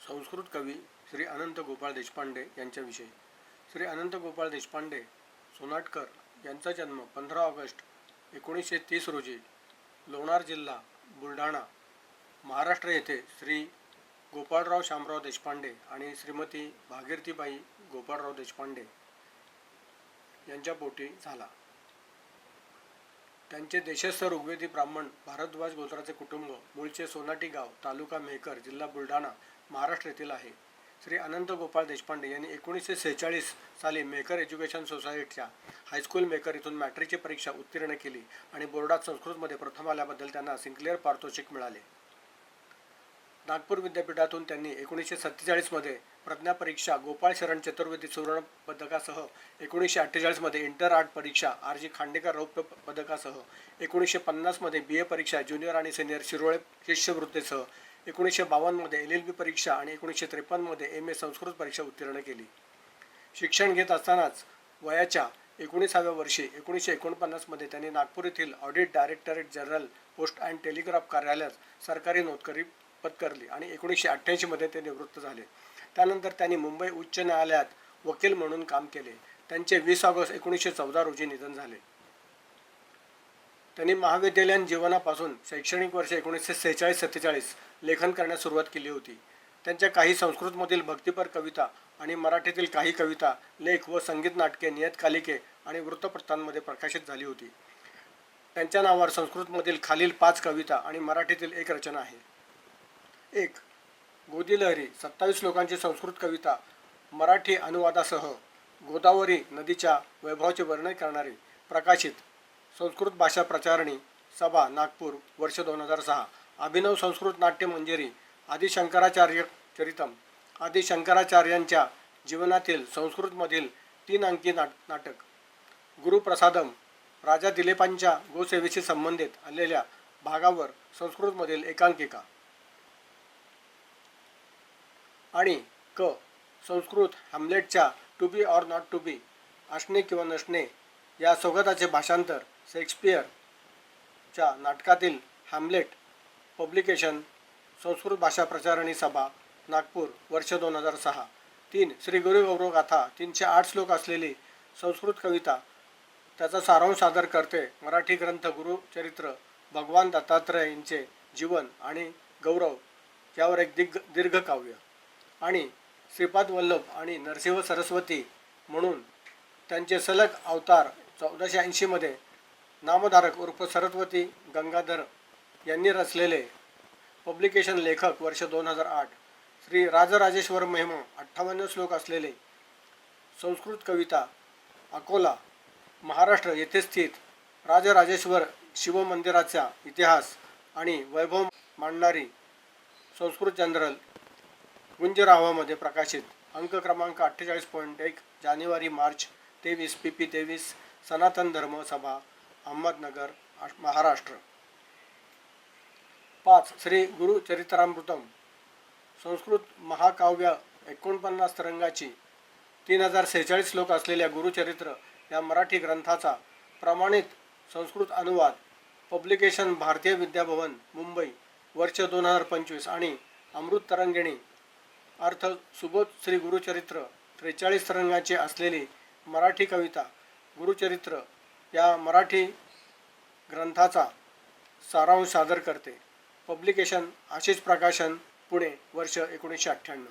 संस्कृत कवी श्री अनंत गोपाळ देशपांडे यांच्याविषयी. श्री अनंत गोपाळ देशपांडे सोनाटकर यांचा जन्म 15 ऑगस्ट 1930 रोजी लोणार जिल्हा बुलढाणा महाराष्ट्र येथे श्री गोपाळराव शामराव देशपांडे आणि श्रीमती भागीरथीबाई गोपाळराव देशपांडे यांच्या पोटी झाला. त्यांचे देशस्थ ऋग्वेदी ब्राह्मण भारद्वाज गोत्राचे कुटुंब मूळचे सोनाटी गाव तालुका मेहकर जिल्हा बुलढाणा महाराष्ट्र येथील आहे. श्री अनंत गोपाळ देशपांडे यांनी 1946 साली मेहकर एज्युकेशन सोसायटीच्या हायस्कूल मेहकर इथून मॅट्रिकची परीक्षा उत्तीर्ण केली आणि बोर्डात संस्कृतमध्ये प्रथम आल्याबद्दल त्यांना सिंक्लेअर पारितोषिक मिळाले. नागपूर विद्यापीठातून त्यांनी 1947 मध्ये प्रज्ञा परीक्षा गोपाळ शरण चतुर्वेदी सुवर्ण पदकासह 1948 मध्ये इंटर आर्ट परीक्षा आर.जी. खांडेकर रौप्य पदकासह 1950 मध्ये BA परीक्षा ज्युनियर आणि सिनियर शिरोळे शिष्यवृत्तीसह 1952 मध्ये LLB परीक्षा आणि 1953 मध्ये MA संस्कृत परीक्षा उत्तीर्ण केली. शिक्षण घेत असतानाच वयाच्या 19व्या वर्षी 1949 मध्ये त्यांनी नागपूर येथील audit directorate general post and telegraph कार्यालयात सरकारी नोकरी पत्करली आणि 1988 मध्ये ते निवृत्त झाले. त्यानंतर त्यांनी मुंबई उच्च न्यायालयात वकील म्हणून काम केले. त्यांचे 20 ऑगस्ट 1914 रोजी निधन झाले. त्यांनी महाविद्यालयीन जीवनापासून शैक्षणिक वर्ष 1946-47 लेखन करण्यास सुरुवात केली होती. त्यांच्या काही संस्कृतमधील भक्तिपर कविता आणि मराठीतील काही कविता, लेख व संगीत नाटके, नियतकालिके आणि वृत्तपत्रांमध्ये प्रकाशित झाली होती. त्यांच्या नावावर संस्कृतमधील खालील 5 कविता आणि मराठीतील 1 रचना आहे. 1. गोदी लहरी 27 श्लोकांची संस्कृत कविता मराठी अनुवादासह गोदावरी नदीच्या वैभवाचे वर्णन करणारी, प्रकाशित संस्कृत भाषा प्रचारणी सभा नागपूर वर्ष 2006. अभिनव संस्कृत नाट्य मंजरी आदि शंकराचार्यांच्या जीवनातील संस्कृतमधील 3 अंकी नाटक. गुरुप्रसादम राजा दिलीपांच्या गोसेवेशी संबंधित आलेल्या भागावर संस्कृतमधील एकांकिका. आणि क. संस्कृत हॅम्लेटच्या to be or not to be असणे किंवा नसणे या सोगताचे भाषांतर शेक्सपियरच्या नाटकातील हॅम्लेट पब्लिकेशन संस्कृत भाषा प्रचारणी सभा नागपूर वर्ष 2006. 3. श्रीगुरू-गाurava-gatha 308 श्लोक असलेली संस्कृत कविता, त्याचा सारांश सादर करते मराठी ग्रंथ गुरु-चरित्र भगवान दत्तात्रयांचे जीवन आणि गौरव यावर एक दीर्घ काव्य. आणि श्रीपाद वल्लभ आणि नरसिंह सरस्वती म्हणून त्यांचे सलग अवतार 1480 मध्ये नामधारक उर्फ सरस्वती गंगाधर यांनी रचलेले पब्लिकेशन लेखक वर्ष 2008. श्री राजराजेश्वर महिमा 58 श्लोक असलेले संस्कृत कविता अकोला महाराष्ट्र येथे स्थित राजराजेश्वर शिवमंदिराचा इतिहास आणि वैभव मांडणारी संस्कृत जनरल गुंजरावामध्ये प्रकाशित अंक क्रमांक 48.1 जानेवारी मार्च 23 PP 23 सनातन धर्म सभा अहमदनगर महाराष्ट्र. 5. श्री गुरु-चरितामृतम संस्कृत महाकाव्य 49 तरंगाची 3046 श्लोक असलेल्या गुरुचरित्र या मराठी ग्रंथाचा प्रमाणित संस्कृत अनुवाद पब्लिकेशन भारतीय विद्या भवन मुंबई वर्ष 2025. आणि अमृत-tarangini अर्थ सुबोध श्रीगुरू-चरित्र 43 तरंगाची असलेली मराठी कविता गुरुचरित्र या मराठी ग्रंथाचा सारांश सादर करते. पब्लिकेशन आशिष प्रकाशन पुणे वर्ष 1998.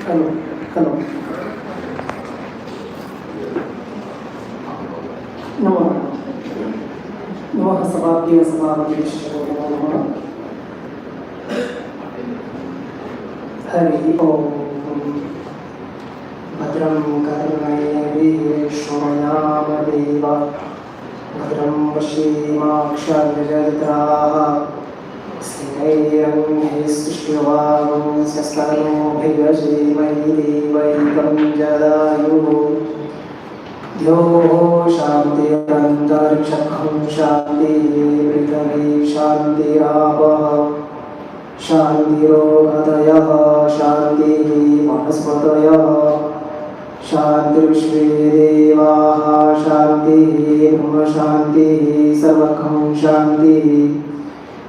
Hello. नमः सभाग्य सभाग्येश्वरो नमः. Hari Om. Bhadram karnaye shunayama deva Bhadram vashimaksharjatra Sthirairam histishyavam sastano bhivajimai devaikam jadayu Yo shanti antariksham shanti prithvi shanti rava Shanti-ro-gatha shanti vanaspataya Shanti Vishvedevaha shanti Brahma shanti Sarvakam shanti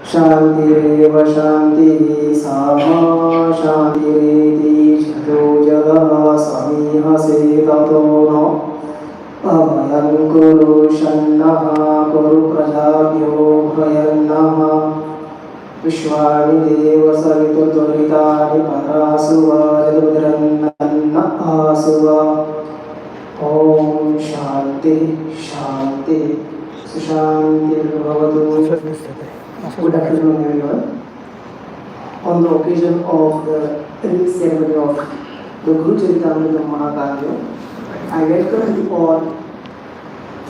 Shanti-reva shanti Sama shanti-reti Jhato jaga Samiha setato no Abhayam kuru shannaha Kuru prajabhyo bhayannaha Vishwani deva saviturduritani parasuva jadudranna asuva Om Shanti Shanti Sushanti Bhavatu. Good afternoon everyone. On the occasion of the release ceremony of the Guru-charita Mahakavya, I welcome you all,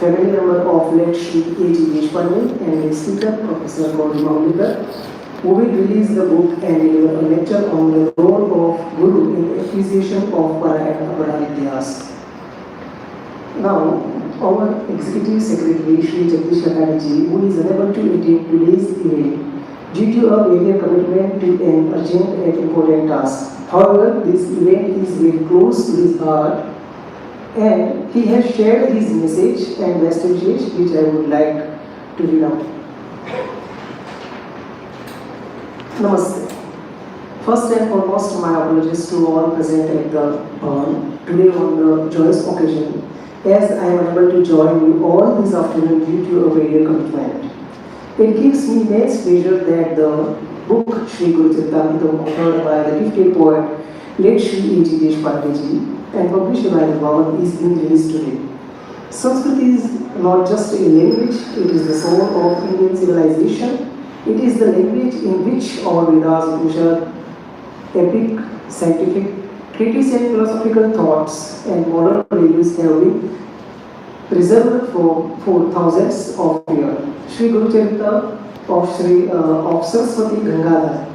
family member of late Shri A. Deshpande and his teacher Professor Amṛta, who will release the book and deliver a lecture on the role of Guru in the acquisition of Bharatiya Vidya. Now, our Executive Secretary Shri Jagdish, who is unable to attend today's event due to a major commitment to an urgent and important task. However, this event is very close to his heart and he has shared his message and best wishes, which I would like to read out. Namaste. First and foremost, my apologies to all present at the Bhavan today on the joyous occasion, as I am unable to join you all this afternoon due to a major commitment. It gives me immense pleasure that the book Shri-guru-caritamrta authored by the gifted poet late Shri A. Deshpande and published by the Bhavan is being released today. Sanskrit is not just a language, it is the soul of Indian civilization. It is the language in which all Vedas, Upanishad, epic, scientific, treatise and philosophical thoughts and moral values have been preserved for thousands of years. Shri-guru-charitra of Shri of Sarasvati Gangadhara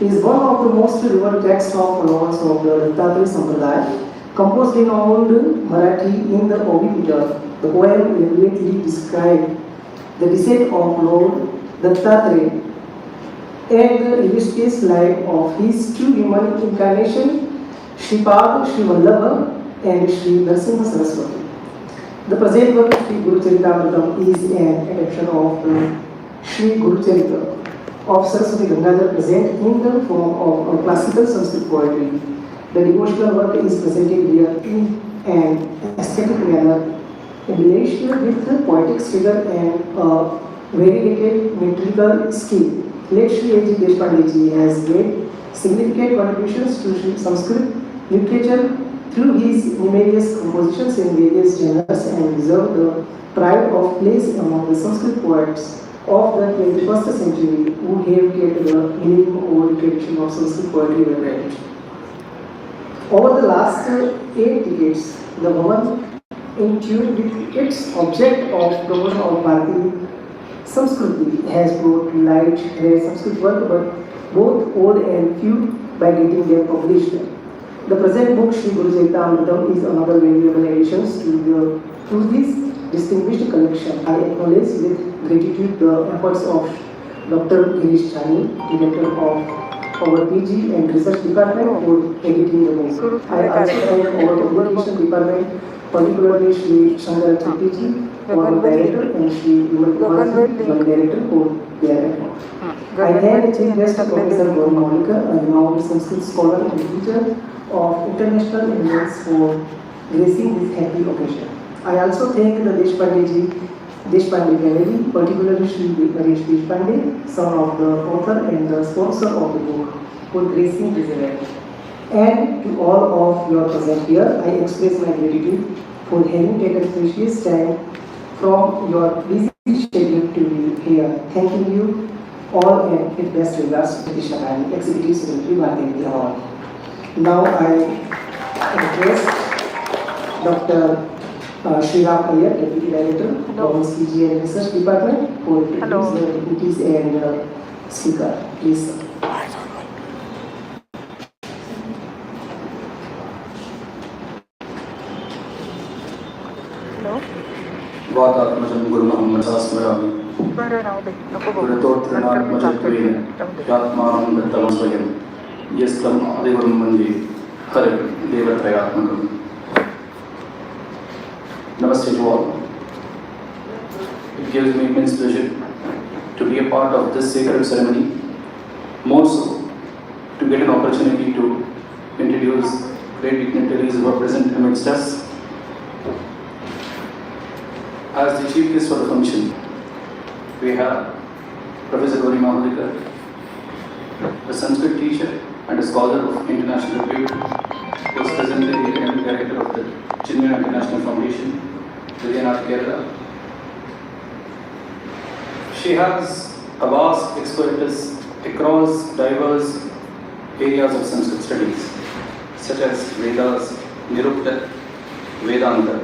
is one of the most revered texts of followers of the adaptation Sampradaya, composed in old Marathi in the Ovid. The poem elaborately describes the descent of Lord Dattatreya and the illustrious life of his two human incarnation, Shripad, Shri Vallabha and Shri Narasimha Saraswati. The present work of Shri-guru-caritamrta is an adaptation of the Shri-guru-charitra of Sarasvati Gangadhara, present in the form of a classical Sanskrit poetry. The devotional work is presented here in an aesthetic manner, embellished with the poetic figure and variegated metrical skill. Late Shri A. Deshpande has made significant contributions to Sanskrit literature through his numerous compositions in various genres and deserved the pride of place among the Sanskrit poets of the 21st century who have kept the minimum old tradition of Sanskrit poetry vibrant. Over the last 8 decades, the Bhavan, in tune with its object of promotion of Bharatiya Samskriti, has brought light their Sanskrit work, but both old and few, by getting them published. The present book, Shri-guru-caritamrta, is another valuable addition to this distinguished collection. I acknowledge with gratitude the efforts of Dr. Girish Chani, Director of our PG and Research Department, for editing the book. I also thank our Publication Department, particularly Shri Shankar Chitiji, our Director, and Shri Vimal Director, for their effort. I thank Chief Guest Professor Gaurava-gatha, a renowned Sanskrit scholar and teacher of international eminence, for gracing this happy occasion. I also thank the Deshpande family, particularly Shri Deshpande, son of the author and the sponsor of the book, for gracing this event. And to all of you present here, I express my gratitude for having taken precious time from your busy schedule to be here. Thanking you all and with best regards to the Executive Secretary Bharatiya Vidya Bhavan. Now I request Dr. Shriram Iyer, Deputy Director, Government PG and Research Department, for introduce the deputies and speaker. Please, sir. वातात्मजं गुरुमहं स्मरामि गुरुतोत्तरणात्मजत्वेन यात्मानं दत्तं स्वयं यस्तं आदिगुरुं वन्दे हरिं देवत्रयात्मकम्. Namaste to all. It gives me immense pleasure to be a part of this sacred ceremony, more so to get an opportunity to introduce great dignitaries who are present amidst us. As the chief guest for the function, we have Professor Mahakavya, a Sanskrit teacher and a scholar of international repute, who is presently the academic director of the Chinmaya International Foundation, Kerala. She has a vast expertise across diverse areas of Sanskrit studies, such as Vedas, Nirukta, Vedanta,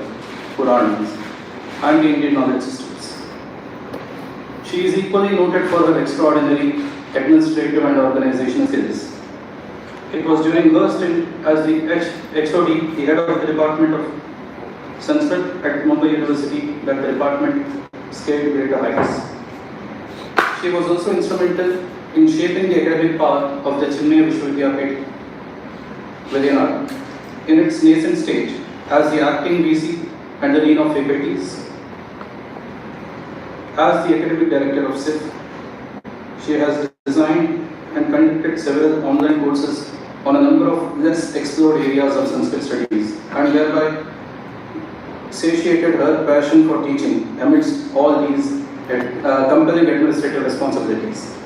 Puranic, and the Indian knowledge systems. She is equally noted for her extraordinary administrative and organizational skills. It was during her stint as the HOD, the head of the Department of Sanskrit at Mumbai University, that the department scaled greater heights. She was also instrumental in shaping the academic path of the Chinmaya Vidya Bhavan in its nascent stage as the acting VC and the Dean of Faculties. As the academic director of SIF, she has designed and conducted several online courses on a number of less explored areas of Sanskrit studies, and thereby satiated her passion for teaching amidst all these compelling administrative responsibilities.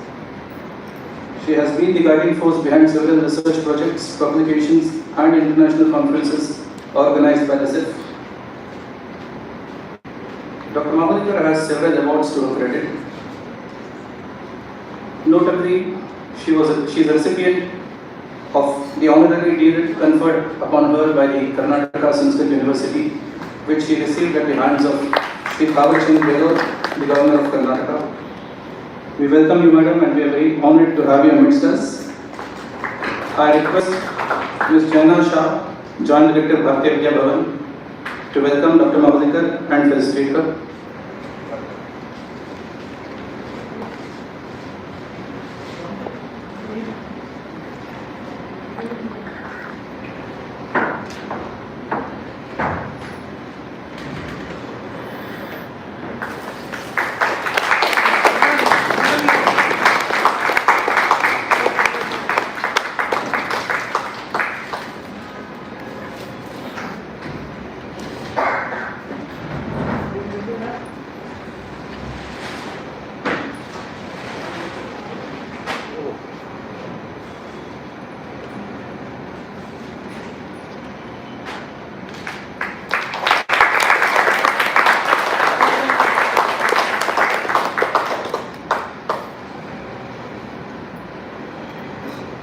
She has been the guiding force behind several research projects, publications, and international conferences organized by the SIF. Dr. Mahakavya has several awards to her credit. Notably, she is a recipient of the honorary deed conferred upon her by the Karnataka Sanskrit University, which she received at the hands of Shri Kavachandra, the Governor of Karnataka. We welcome you, Madam, and we are very honored to have you amidst us. I request Ms. Jaina Shah, Joint Director, Bharatiya Vidya Bhavan, to welcome Dr. Mahakavya and felicitate her.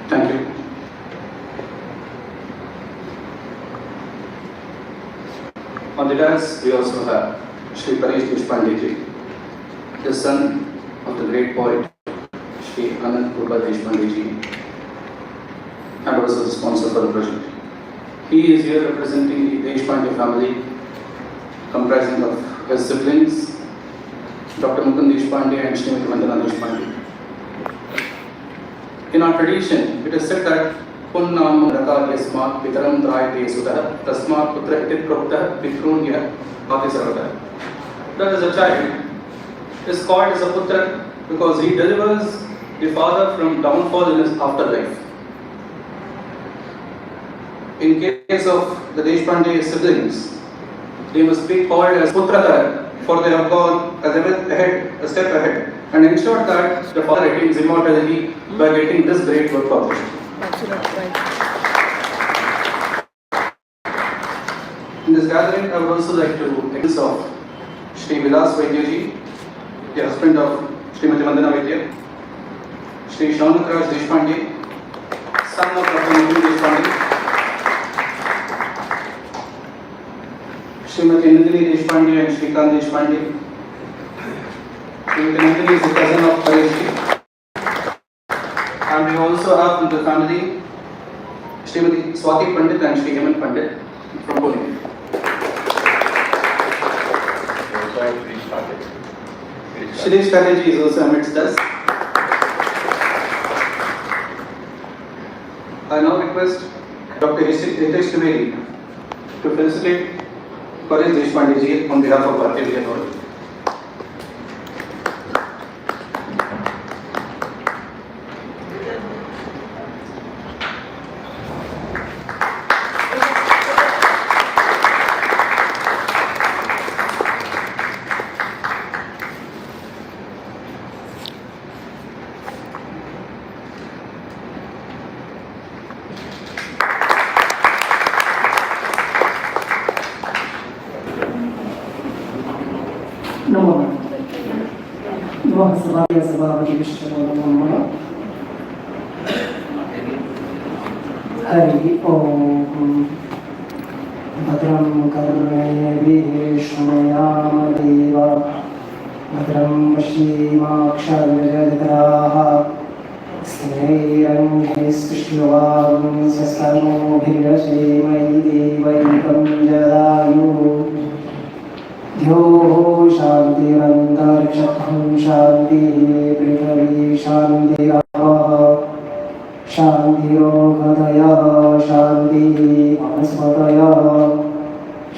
Thank you. On the dais, we also have Shri Deshpande, the son of the great poet Shri Deshpande, and also the sponsor for the project. He is here representing the Deshpande family, comprising of his siblings, Dr. Deshpande and Srimati Vandana Deshpande. In our tradition, it is said that Punnam Raka Yasmat Pitaram Trayate Sudha Tasmat Putra Itit Prokta Pitrunya Ati Sarvata. That is, a child is called as a Putra because he delivers the father from downfall in his afterlife. In case of the Deshpande siblings, they must be called as Putra, for they have gone a step ahead and ensured that the father attains immortality by getting this great work published. In this gathering, I would also like to introduce of Shri Vilas Vaidyaji, the husband of Srimati Vandana Vaidya, Shri Sonatkar Deshpande, son of Dr. Deshpande, Srimati Deshpande and Shrikant Deshpande. Srimati Nandini is the cousin of Paresh. And we also have in the family Srimati Swati Pandit and Shri Hemant Pandit from Pune. Shri-guru-caritra is also amidst us. I now request Dr. Hitesh Trivedi to felicitate Paresh Deshpande ji on behalf of Bharatiya Vidya Bhavan. नमो नमः सर्वाय सर्वावति विष्णु नमः हरि ओम भद्रं कर्णेभिः शृणुयाम देवा भद्रं पश्येमाक्षभिर्यजत्राः स्नेहैस्तुष्यवांसस्तनोभिर्यशेमहि देवैकं जदायुः ध्यो शान्तिरन्तरिक्षं शान्तिः पृथिवी शान्तिरपः शान्तिरोगदयः शान्तिः वनस्पतयः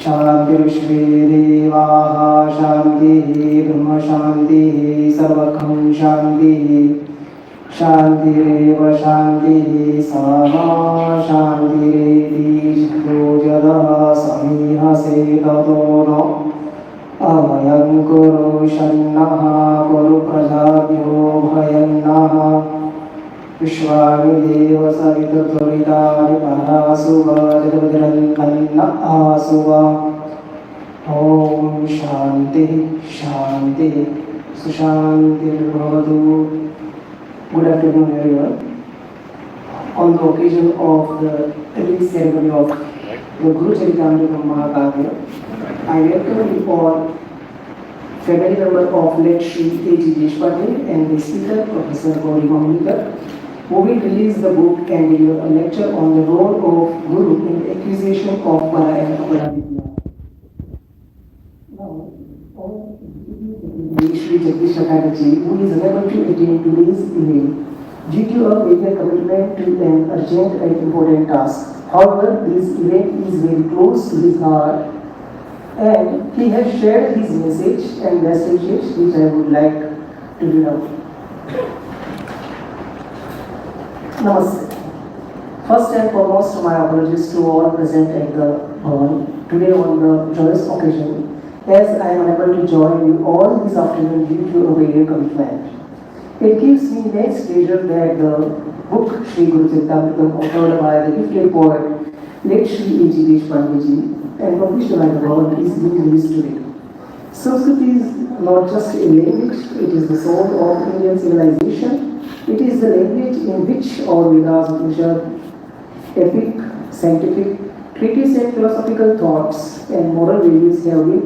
शान्तिर्विश्वे देवाः शान्तिः ब्रह्मशान्तिः सर्वकं शान्तिः शान्तिरेव शान्तिः सामा शान्तिरेति जिह्वोजलः समीहसे ततो न अभयं कुरु शन्नः कुरु प्रजाभ्यो भयन्नः विश्वानि देव सवितुर्दुरितानि परासुव जगद्रन्थन्न आसुव ॐ शान्तिः शान्तिः सुशान्तिर्भवतु. Good afternoon everyone. On the occasion of the release ceremony of the Guru-charitra of Mahakavya, I welcome you all, family member of late Shri A. Deshpande and the speaker, Professor Gaurava-gatha, who will release the book and deliver a lecture on the role of Guru in the acquisition of Para and Bharatiya. Now, Shri-guru-caritamṛta, who is unable to attend today's event due to a major commitment to an urgent and important task. However, this event is very close to his heart, and he has shared his message and best wishes, which I would like to read out. Namaste. First and foremost, my apologies to all present at the Bhavan today on the joyous occasion, as I am unable to join you all this afternoon due to a various commitment. It gives me immense pleasure that the book Shri-guru-caritamrta authored by the gifted poet late Shri A. Deshpande and published by the Bhavan is being released today. Sanskrit is not just a language, it is the soul of Indian civilization. It is the language in which all Vedas, Upanishad, epic, scientific, treatise and philosophical thoughts and moral values have been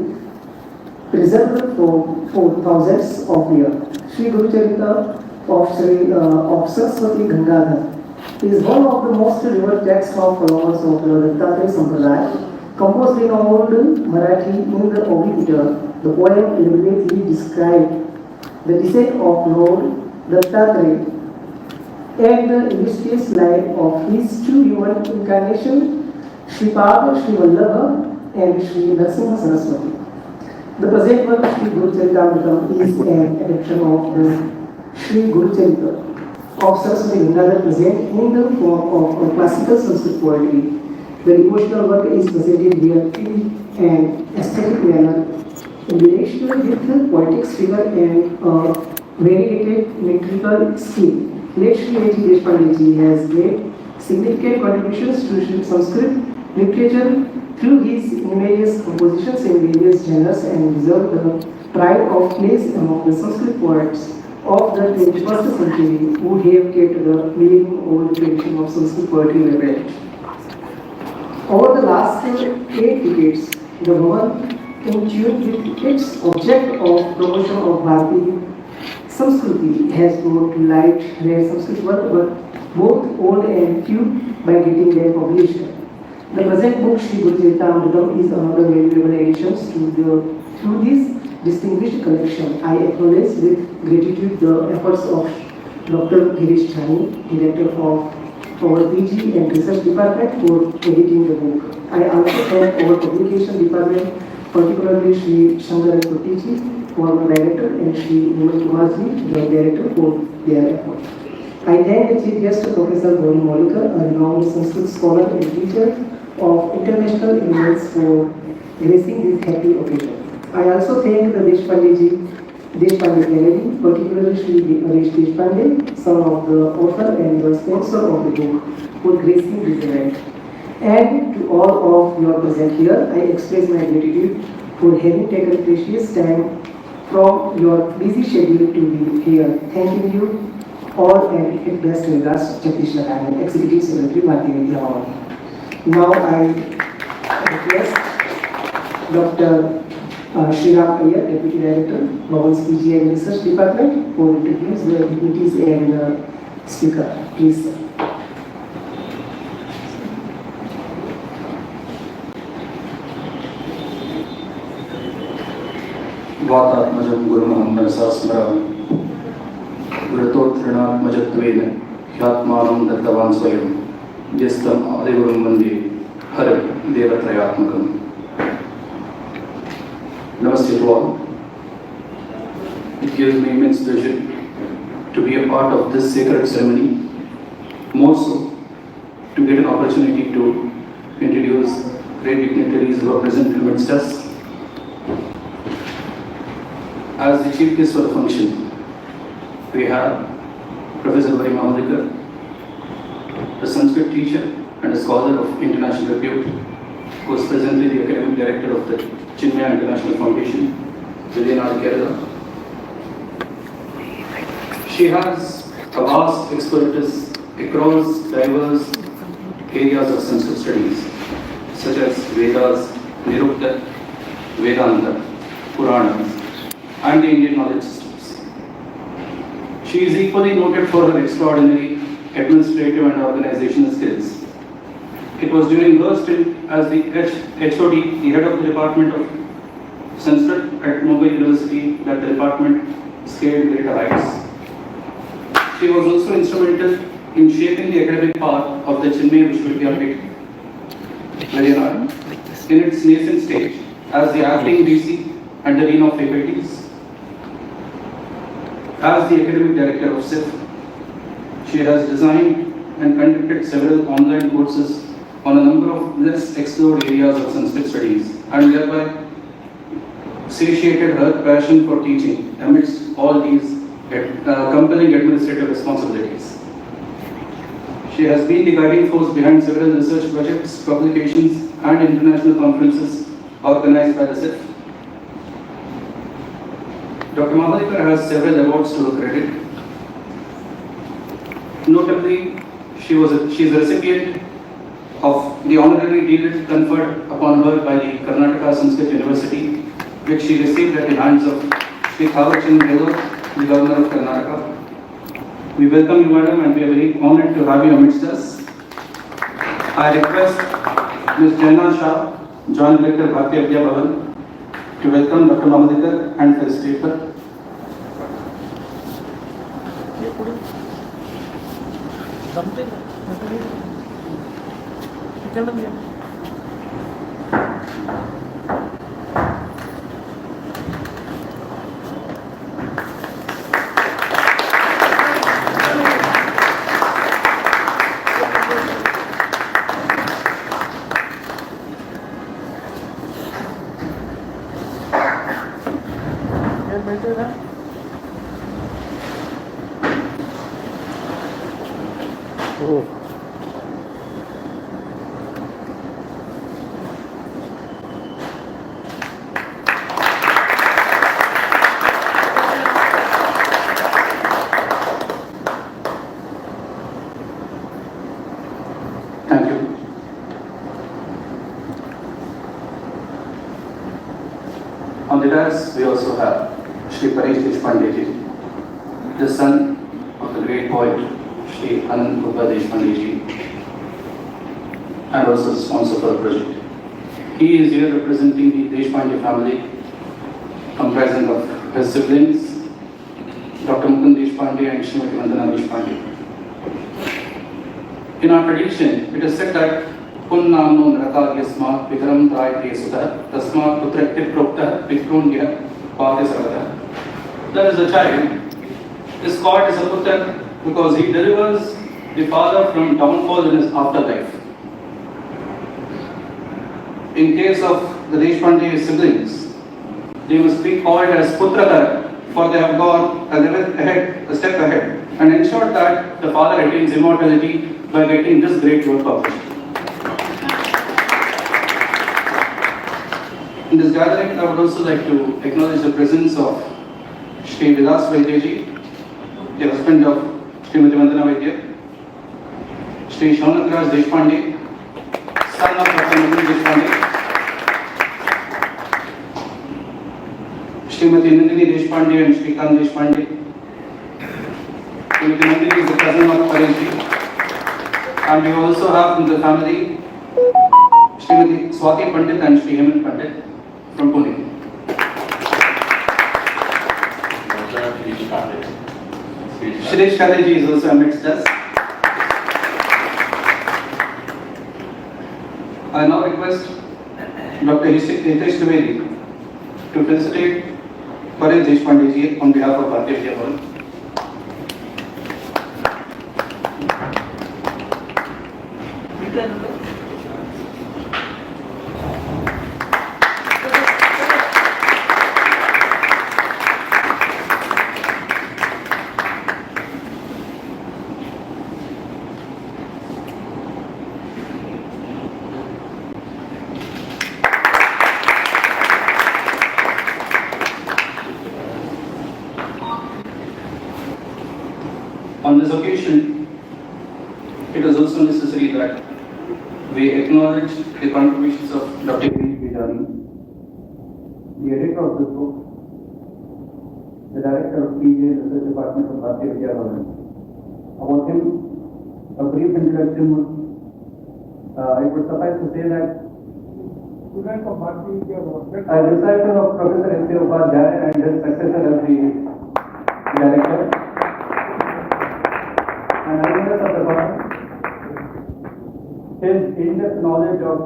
preserved for thousands of years. Shri-guru-charitra of Shri A of Sarasvati Gangadhara is one of the most revered texts of followers of the adaptation Sampradaya, composed in old Marathi in the obiter. The poem elaborately described the descent of Lord Dattatreya and the illustrious life of his two human incarnations, Shripad, Shri Vallabha and Shri Narasimha Saraswati. The present work Shri-guru-caritamrta is an adaptation of the Shri-guru-charitra of Sarasvati Gangadhara present in the form of a classical Sanskrit poetry. The devotional work is presented here in an aesthetic manner, embellished with poetic figure and variegated metrical skill. Late Shri A. Deshpande has made significant contributions to Sanskrit literature through his numerous compositions in various genres and deserved the pride of place among the Sanskrit poets of the 21st century who have kept the living old tradition of Sanskrit poetry vibrant. Over the last 8 decades, The Bhavan, in tune with its object of promotion of Bharatiya Samskriti, has brought to light rare Sanskrit work, but both old and few, by getting their published. The present book, Shri-guru-caritamrta, is another valuable addition to this distinguished collection. I acknowledge with gratitude the efforts of Dr. Girish Chani, Director of our PG and Research Department, for editing the book. I also thank our Publication Department, particularly Shri Shankar Kotiji, former Director, and Shri Kumarji, Joint Director, for their effort. I thank the Chief Guest, Professor Gauri Molekar, a renowned Sanskrit scholar and teacher of international eminence, for gracing this happy occasion. I also thank the Deshpande family, particularly Shri Deshpande, son of the author and the sponsor of the book, for gracing this event. And to all of you are present here, I express my gratitude for having taken precious time from your busy schedule to be here. Thanking you all, and with best regards, Jagdish Narayan, Executive Secretary, Bharatiya Vidya Bhavan. Now I request Dr. Sriram Iyer, Deputy Director, Bhavan's PG and Research Department, for introduce the dignities and the speaker. Please, sir. वातात्मजं गुरुमहं स्मरामि गुरुतोत्तरणात्मजत्वेन ह्यात्मानं दत्तवान् स्वयं यस्तम् आदिगुरुं वन्दे हरिं देवत्रयात्मकम्. Namaste to all. It gives me immense pleasure to be a part of this sacred ceremony, more so to get an opportunity to introduce great dignitaries who are present amidst us. As the chief guest for the function, we have Professor Mahakavya, a Sanskrit teacher and a scholar of international repute, who is presently the academic director of the Chinmaya International Foundation, Vijayanagar, Kerala. She has a vast expertise across diverse areas of Sanskrit studies, such as Vedas, Nirukta, Vedanta, Puranic, and the Indian knowledge systems. She is equally noted for her extraordinary administrative and organizational skills. It was during her stint as the HOD, the head of the Department of Sanskrit at Mumbai University, that the department scaled greater heights. She was also instrumental in shaping the academic path of the Chinmaya Vishwavidyapith, Vijayanagar, in its nascent stage as the acting DC and the Dean of Faculties. As the academic director of SIF, she has designed and conducted several online courses on a number of less explored areas of Sanskrit studies, and thereby satiated her passion for teaching amidst all these compelling administrative responsibilities. She has been the guiding force behind several research projects, publications, and international conferences organized by the SIF. Dr. Mahakavya has several awards to her credit. Notably, she is a recipient of the honorary deed conferred upon her by the Karnataka Sanskrit University, which she received at the hands of Sri Guru-charitra, the Governor of Karnataka. We welcome you, madam, and we are very honored to have you amidst us. I request Ms. Jaina Shah, Joint Director, Bharatiya Vidya Bhavan, to welcome Dr. Mahakavya and felicitate her. On the dais, we also have Shri Deshpande, the son of the great poet Shri Deshpande, and also the sponsor for the project. He is here representing the Deshpande family, comprising of his siblings, Dr. Deshpande and Srimati Vandana Deshpande. In our tradition, it is said that Punnamno Nrakaryasmat Vikram Trayate Sudha Tasmat Putraktit Prokta Vikrunya Pate Sarvata. There is a child, is called as a putra because he delivers the father from downfall in his afterlife. In case of the Deshpande siblings, they must be called as Putrakar, for they have gone a step ahead, and ensured that the father attains immortality by getting this great work published. In this gathering, I would also like to acknowledge the presence of Shri Vidas Vaidyaji, the husband of Srimati Vandana Vaidya, Shri Sonatkar Deshpande, son of Dr. Deshpande, Srimati Nandini Deshpande and Srikant Deshpande. Srimati Nandini is the cousin of Parenji. And we also have from the family Srimati Swati Pandit and Shri Hemant Pandit from Pune. Shri-guru-caritra is also amidst us. I now request Dr. Hitesh Trivedi to felicitate Paresh Deshpande ji on behalf of Bharatiya Vidya Bhavan. On this occasion, it is also necessary that we acknowledge the contributions of Dr. Vijani, the editor of this book, the director of PJ Research Department of Bharatiya Vidya Bhavan. About him, a brief introduction would, it would suffice to say that student of Bharatiya Vidya Bhavan, a disciple of Professor S. Upadhyaya and his successor as the director, and ideas of the Bhavan, his in-depth knowledge of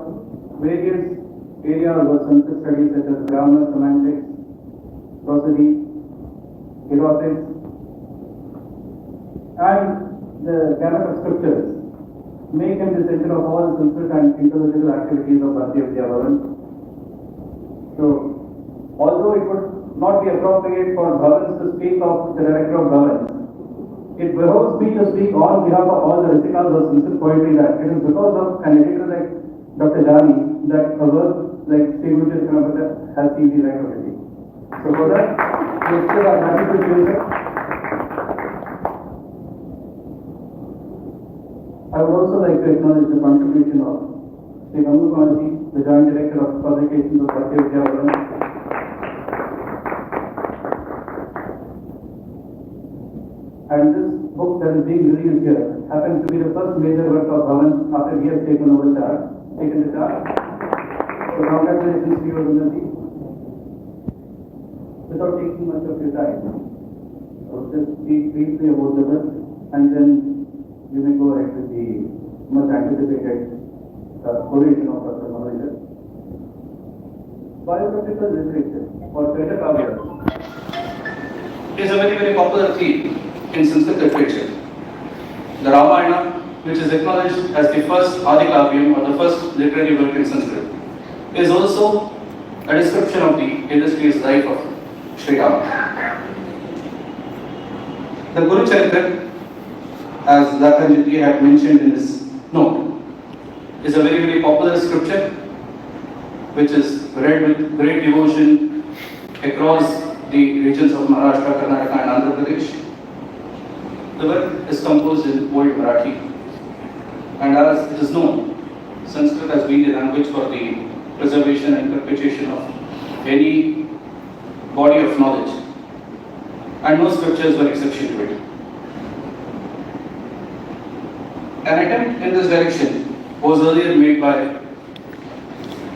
various areas of Sanskrit studies such as grammar, semantics, prosody, erotics, and the gamut of scriptures make him the center of all Sanskrit and intellectual activities of Bharatiya Vidya Bhavan. So, although it would not be appropriate for Bhavans to speak of the director of Bhavans, it behoves me to speak on behalf of all the recitals of Sanskrit poetry that it is because of an editor like Dr. Jani that a work like Shri-guru-caritamrta has seen the light of day. So for that, we still are happy to do it. I would also like to acknowledge the contribution of Shri Gangadhara, the Joint Director of Publications of Bharatiya Vidya Bhavan. And this book that is being released here happens to be the first major work of Bhavan after he has taken the charge. So congratulations to you, Gunati. Without taking much of your time, I'll just speak briefly about the book and then we may go ahead with the much anticipated oration of Dr. Mahakavya. Biographical literature or Mahakavya is a very, very popular theme in Sanskrit literature. The Ramayana, which is acknowledged as the first Adikavyam or the first literary work in Sanskrit, is also a description of the illustrious life of Shri A. The Guru-charitra, as Lakanjiti had mentioned in his note, is a very, very popular scripture which is read with great devotion across the regions of Maharashtra, Karnataka and Andhra Pradesh. The work is composed in Old Marathi, and as it is known, Sanskrit has been the language for the preservation and perpetuation of any body of knowledge, and no scriptures were exception to it. An attempt in this direction was earlier made by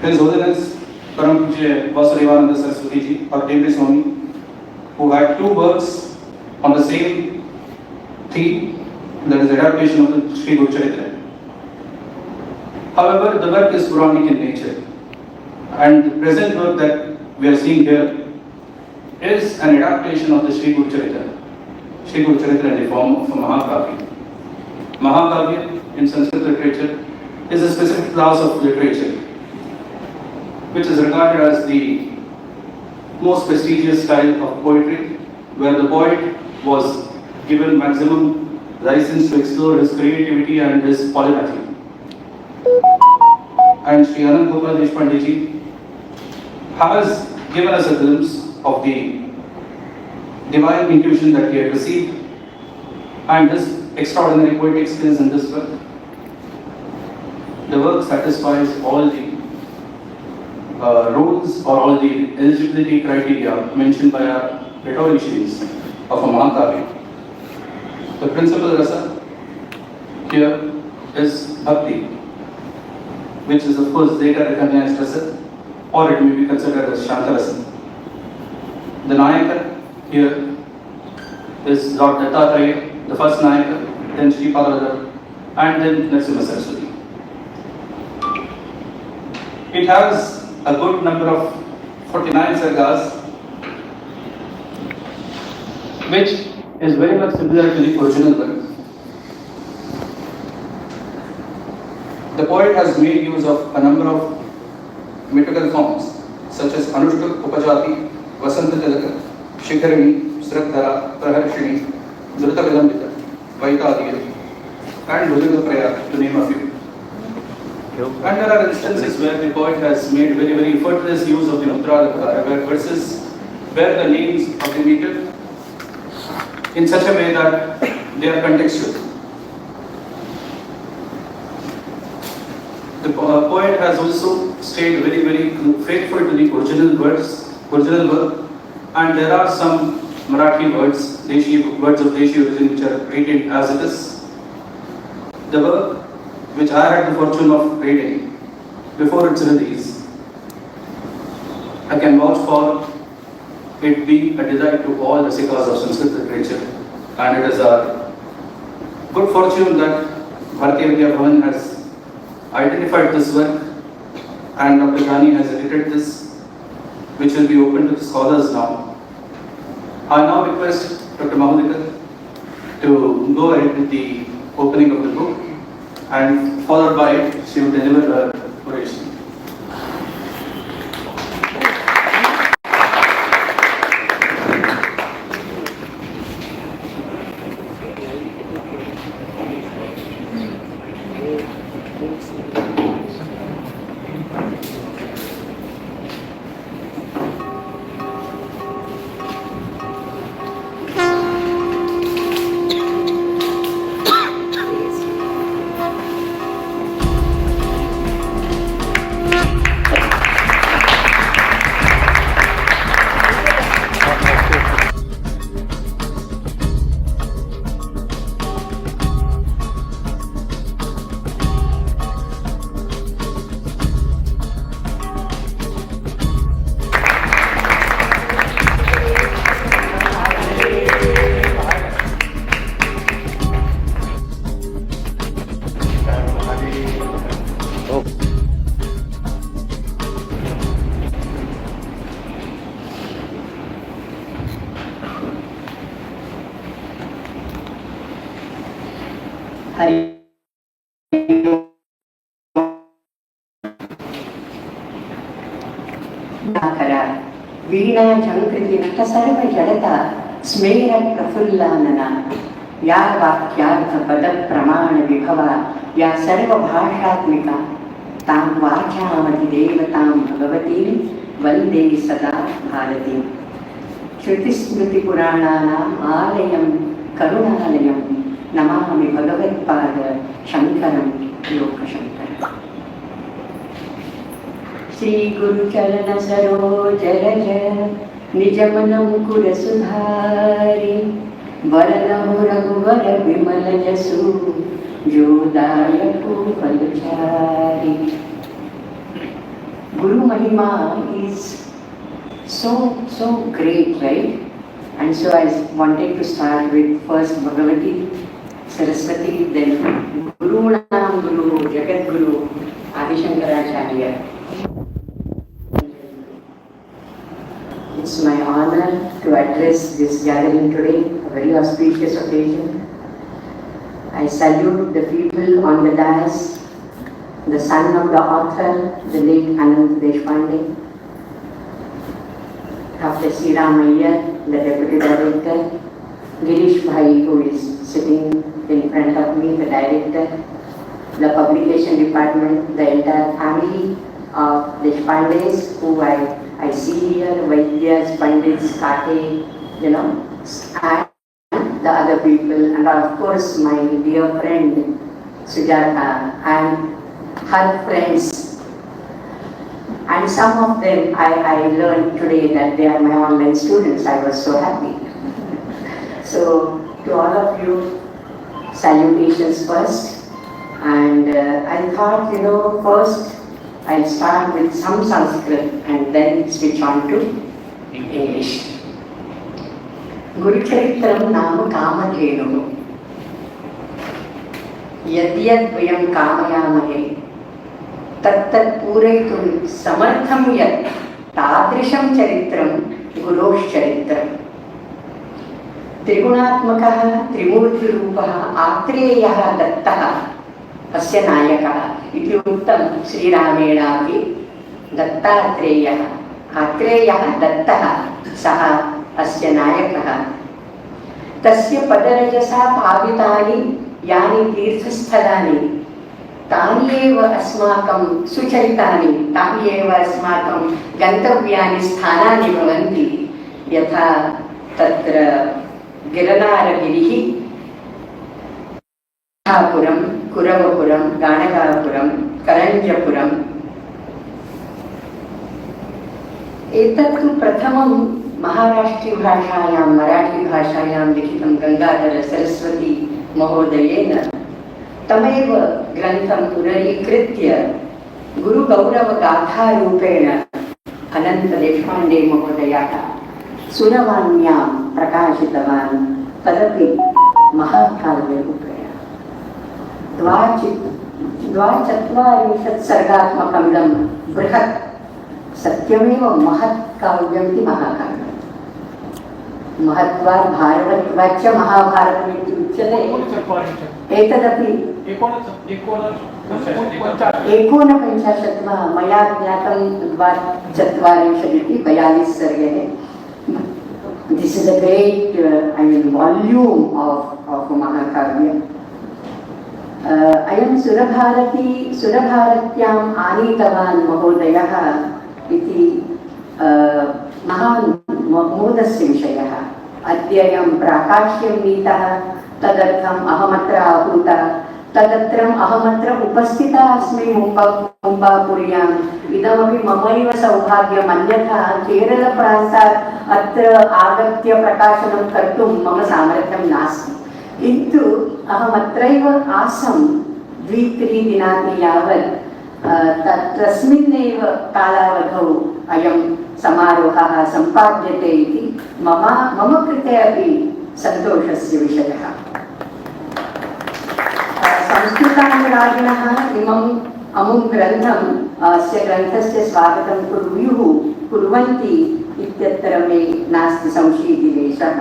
His Holiness Param Pujya Vasudevananda Saraswati Ji, or Devi Swami, who had two works on the same theme, that is adaptation of the Shri-guru-caritra. However, the work is Puranic in nature, and the present work that we are seeing here is an adaptation of the Shri-guru-caritra. Shri-guru-caritra in the form of a Mahakavya. Mahakavya in Sanskrit literature is a specific class of literature which is regarded as the most prestigious style of poetry, where the poet was given maximum license to explore his creativity and his polymathy. And Shri Deshpande Ji has given us a glimpse of the divine intuition that he had received and his extraordinary poetic skills in this work. The work satisfies all the rules or all the eligibility criteria mentioned by our rhetoricians of a Mahakavya. The principal rasa here is Bhakti, which is of course later recognized rasa, or it may be considered as Shanta rasa. The Nayaka here is Lord Dattatreya, the first Nayaka, then Shri Padavada, and then Narasimha Saraswati. It has a good number of 49 sargas, which is very much similar to the original work. The poet has made use of a number of metrical forms such as Anushka, Upajati, Vasanta Tilaka, Shikharini, Sraddhara, Praharshini, Dhruta Vilambita, Vaitadiya, and Ludhiga Praya, to name a few. And there are instances where the poet has made very, very effortless use of the Amṛta, where verses bear the names of the meter in such a way that they are contextual. The poet has also stayed very, very faithful to the original work, and there are some Marathi words, words of Deshi origin, which are treated as it is. The work which I had the fortune of reading before its release, I can vouch for it being a delight to all rasikas of Sanskrit literature, and it is a good fortune that Bharatiya Vidya Bhavan has identified this work, and Dr. Jani has edited this, which will be open to the scholars now. I now request Dr. Mahudika to go ahead with the opening of the book, and followed by it, she will deliver her oration. वीणा झंकृति नट सर्व जड़ता स्मेर प्रफुल्लानना या वाक्यार्थ पद प्रमाण विभवा या सर्व भाषात्मिका तां वाचामधिदेवतां भगवतीं वन्दे सदा भारतीं श्रुतिस्मृति पुराणानाम् आलयं करुणालयं नमामि भगवत्पाद शंकरं लोकशंकरम्। श्री गुरु चरण सरोज रज निजमनमुकुर सुधारी वरनहु रघुवर विमल जसु जोदायकु फलचारी. Guru Mahima is so great, right? And so I wanted to start with first Bhagavati, Saraswati, then Guru Nam Guru, Jagat Guru, Adi Shankaracharya. It's my honor to address this gathering today, a very auspicious occasion. I salute the people on the dais, the son of the author, the late Deshpande, Dr. Sri Ramaiah, the Deputy Director, Girish Bhai, who is sitting in front of me, the Director, the Publication Department, the entire family of Deshpandes, who I see here, Vaidyas, Pandits, Kate, and the other people, and of course my dear friend Sujata and her friends. And some of them I learned today that they are my online students. I was so happy. So to all of you, salutations first. And I thought, first I'll start with some Sanskrit and then switch on to English. Guru-charitra nama kamadhenuhu. Yadyad vayam kamayamahe tattat puraitum samartham yat tadrisham charitram Guru-charitra. Trigunatmakaha trimurti rupaha atreyah dattaha asya nayakaha iti uktam Sri Ramenapi Dattatreyaha Atreyah dattaha saha asya nayakaha tasya padarajasa pavitani yani tirthasthalani तानि एव अस्माकं सुचरितानि तानि एव अस्माकं गन्तव्यानि स्थानानि भवन्ति यथा तत्र गिरनारगिरिः पुरं कुरवपुरं गाणगापुरं करञ्जपुरम् एतत्तु प्रथमं महाराष्ट्रीयभाषायां मराठीभाषायां लिखितं गंगाधर सरस्वती महोदयेन तमेव ग्रन्थं पुनरीकृत्य गुरुगौरव-गाथा रूपेण अनंत देशपांडे महोदयः सुरवाण्यां प्रकाशितवान्. तदपि महाकाव्यरूपेण 42 सर्गात्मकमिदं बृहत् सत्यमेव महत्काव्यमिति महाकाव्यम्. महत्वात् भारवत्वाच्च महाभारतमिति उच्यते. एतदपि 49 वा मया ज्ञातं 42 इति 42 सर्गे. This is a great volume of Mahakavya. अयं सुरभारत्याम् आनीतवान् महोदयः इति महान् मोदस्य विषयः. अद्ययं प्राकाश्यं नीतः, तदर्थम् अहमत्र आहूतः, तदर्थम् अहमत्र उपस्थिता अस्मि मुम्बापुर्याम्. इदमपि ममैव सौभाग्यम्. अन्यथा केरलप्रान्तात् अत्र आगत्य प्रकाशनं कर्तुं मम सामर्थ्यं नास्ति. किन्तु अहमत्रैव आसं 2-3 दिनानि यावत्. तस्मिन्नेव कालावधौ अयं समारोहः सम्पाद्यते इति मम कृते अपि सन्तोषस्य विषयः. संस्कृतानुरागिणः अमुं ग्रन्थम् अस्य ग्रन्थस्य स्वागतं कुर्वन्ति इत्यत्र मे नास्ति संशयलेशः.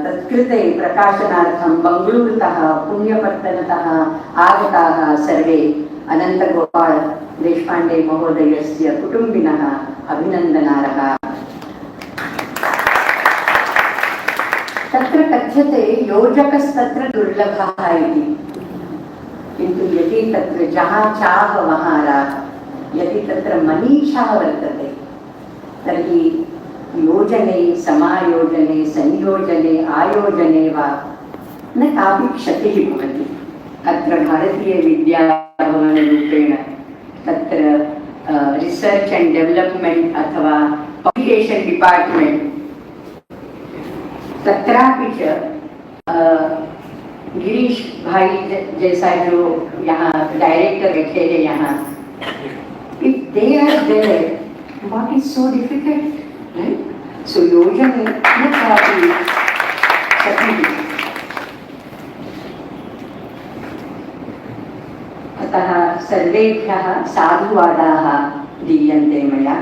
तत्कृते प्रकाशनार्थं बङ्गळूरुतः पुण्यपत्तनतः आगताः सर्वे अनन्तगोपाल देशपांडे महोदयस्य कुटुम्बिनः अभिनन्दनार्हः. तत्र कथ्यते योजकस्तत्र दुर्लभः इति. किन्तु यदि तत्र जहाँ चाह वहाँ राह, यदि तत्र मनीषा वर्तते तर्हि योजने समायोजने संयोजने आयोजने वा न कापि क्षतिः भवति. अत्र भारतीय विद्या भवन रूपेण तत्र रिसर्च एंड डेवलपमेंट अथवा education department. तत्रापि च गिरीश भाई जैसा जो यहाँ डायरेक्टर बैठे हैं यहाँ, if they are there, what is so difficult, right? So योजने न कापि शक्तिः। अतः सर्वेभ्यः साधुवादाः दीयन्ते मया।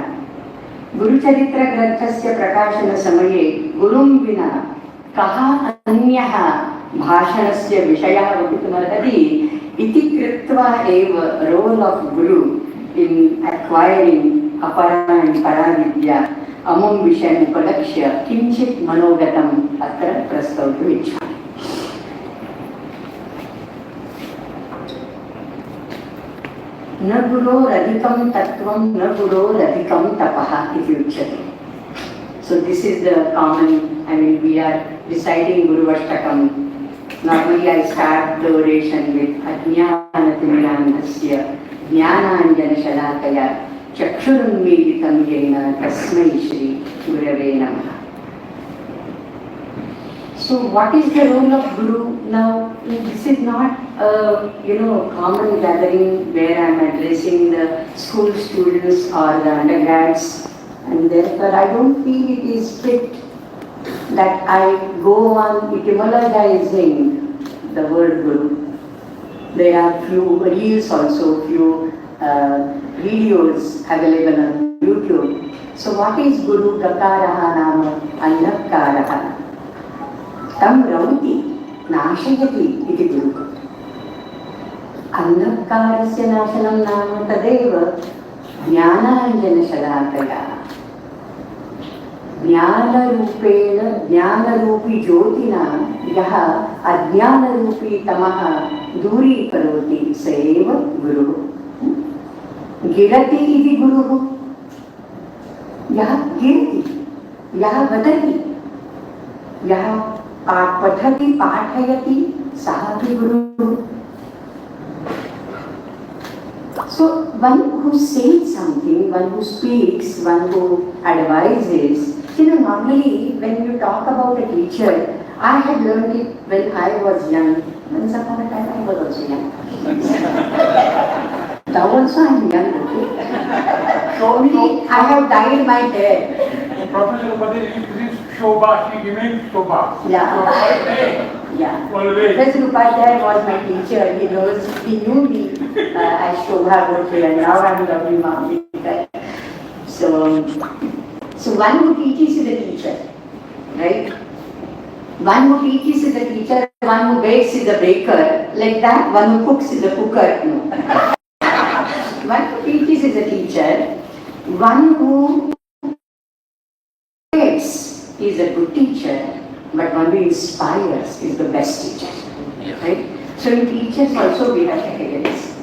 गुरुचरित्रग्रन्थस्य प्रकाशनसमये गुरुं विना कः अन्यः भाषणस्य विषयः भवितुमर्हति इति कृत्वा एव roll of Guru in एक्वैरिङ्ग् अपराणि paravidya अमुं विषयम् उपलक्ष्य किञ्चित् मनोगतम् अत्र प्रस्तौतुम् इच्छामि। न गुरोरधिकं तत्त्वं न गुरोरधिकं तपः इति उच्यते। So this is the common, we are reciting Guru-ashtakam. Normally I start the oration with Ajnana-timirandhasya Jnana-anjana-shalakaya Chakshurunmilitam yena tasmai Shri-gurave-namaha. So what is the role of Guru? Now this is not a common gathering where I am addressing the school students or the undergrads, and therefore I don't feel it is fit that I go on etymologizing the word Guru. There are few reels also, few videos available on YouTube. So what is Guru? Gakaraha nama annakaraha. Tam ravati nashayati iti Guru. Annakarasya nashanam nama tadeva jnana-anjana shalakaya. ज्ञानरूपेण ज्ञानरूपी ज्योतिना यः अज्ञानरूपी तमः दूरीकरोति स एव गुरुः। गिरति इति गुरुः, यः गिरति, यः वदति, यः पठति पाठयति सः अपि गुरुः। So one who says something, one who speaks, one who advises, normally when you talk about a teacher, I had learned it when I was young. Once upon a time I was also young. Now also I am young, okay? Only I have dyed my hair. Professor Padre, this is Shobha, she remains Shobha. Yeah. Yeah. Professor Upadhyay was my teacher. He knew me as Shobha Godre, and now I am lovely mom. So one who teaches is a teacher, right? One who teaches is a teacher, one who bakes is a baker. Like that, one who cooks is a cooker. No. One who teaches is a teacher, one who bakes is a good teacher, but one who inspires is the best teacher, right? So in teachers also we have categories.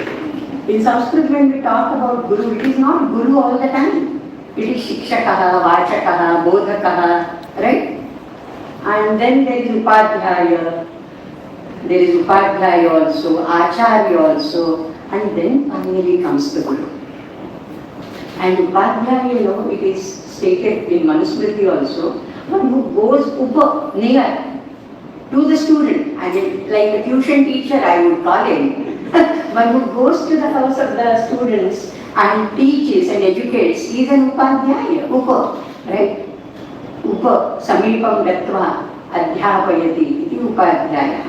In Sanskrit when we talk about Guru, it is not Guru all the time. It is Shikshakaha, Vachakaha, Bodhakaha, right? And then there is Upadhyaya, also, Acharya also, and then finally comes the Guru. And Upadhyaya, it is stated in Manusmriti also, one who goes near to the student, I mean, like a tuition teacher I would call him, one who goes to the house of the students and teaches and educates, he is an Upadhyaya, right? Samipam gatva adhyapayati iti Upadhyaya.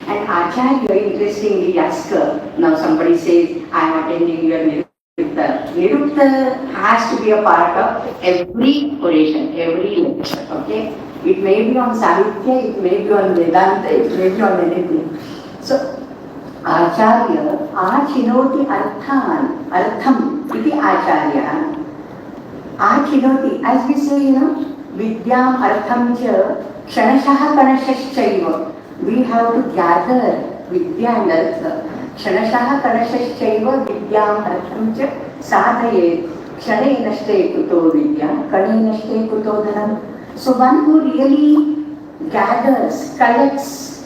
And Acharya, interestingly, asked, now somebody says, I am attending your Nirukta. Nirukta has to be a part of every oration, every lecture, okay? It may be on Sahitya, it may be on Vedanta, it may be on anything. So, Acharya, achinoti artham iti Acharya. Achinoti, as we say, vidyam artham cha kshanashaha kanashashchaiva. We have to gather vidya and artha. Kshanashaha kanashashchaiva vidyam artham cha sadhayet. Kshane nashte kuto vidya, kane nashte kuto dhanam. So one who really gathers, collects,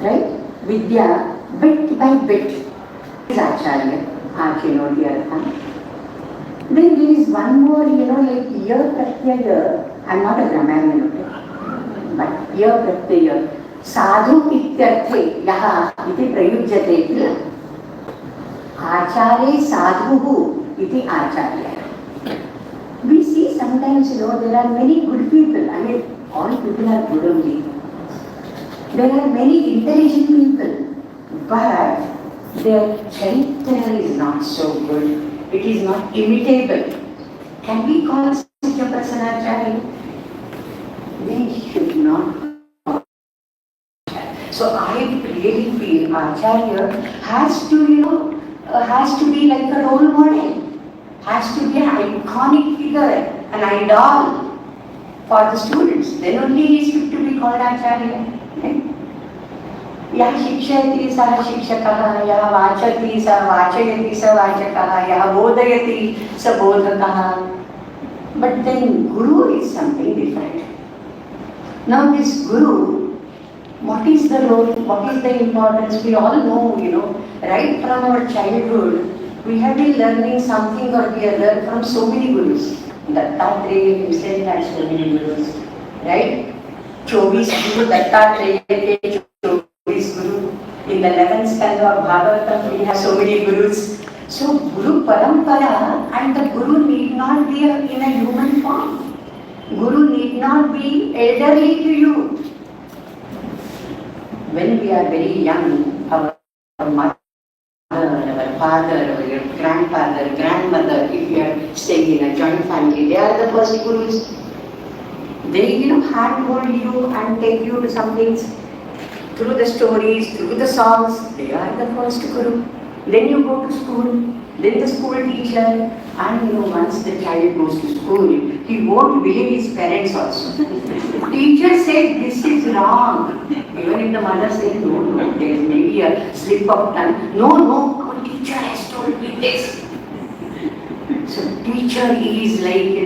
right, vidya bit by bit is Acharya, Achinoti Artha. Then there is one more, like ya pratyaya, I am not a grammarian, okay? But ya pratyaya, sadhu ityarthe yaha iti prayujyate kila. Acharya sadhuhu iti acharya. We see sometimes, there are many good people. I mean, all people are good only. There are many intelligent people, but their character is not so good. It is not imitable. Can we call such a person acharya? We should not. So I really feel acharya has to, has to be like a role model. Has to be an iconic figure, an idol for the students. Then only he is fit to be called acharya. यः शिक्षयति सः शिक्षकः, यः वाचति सः वाचयति सः वाचकः, यः बोधयति सः बोधकः. But then Guru is something different. Now this Guru, what is the role, what is the importance? We all know, right from our childhood, we have been learning something or the other from so many Gurus. Dattatreya himself had so many Gurus, right? 24 Guru, Dattatreya ke 24 Guru. In the 11th skanda of Bhagavatam, we have so many Gurus. So Guru Parampara, and the Guru need not be in a human form. Guru need not be elderly to you. When we are very young, our mother, our father, or your grandfather, grandmother, if you are staying in a joint family, they are the first Gurus. They, handhold you and take you to some things through the stories, through the songs. They are the first Guru. Then you go to school, then the school teacher, and once the child goes to school, he won't believe his parents also. Teacher says this is wrong. Even if the mother says no, there is maybe a slip of tongue. No, our teacher has told me this. So teacher is like,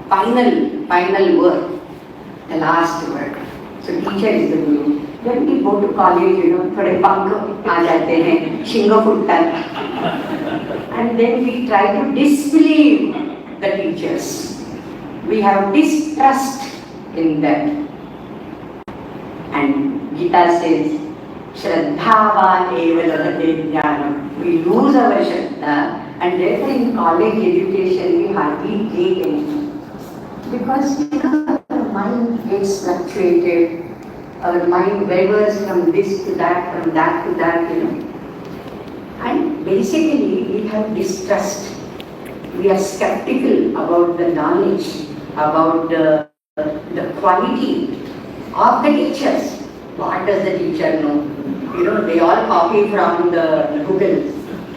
final word, the last word. So teacher is the Guru. When we go to college, थोड़े पंख आ जाते हैं, शिंगो फुटता है. And then we try to disbelieve the teachers. We have distrust in them. And Gita says, Shraddhavan eva labhate jnanam. We lose our Shraddha, and therefore in college education we hardly take anything. Because our mind gets fluctuated. Our mind wavers from this to that, from that to that, And basically, we have distrust. We are skeptical about the knowledge, about the quality of the teachers. What does the teacher know? They all copy from the Google,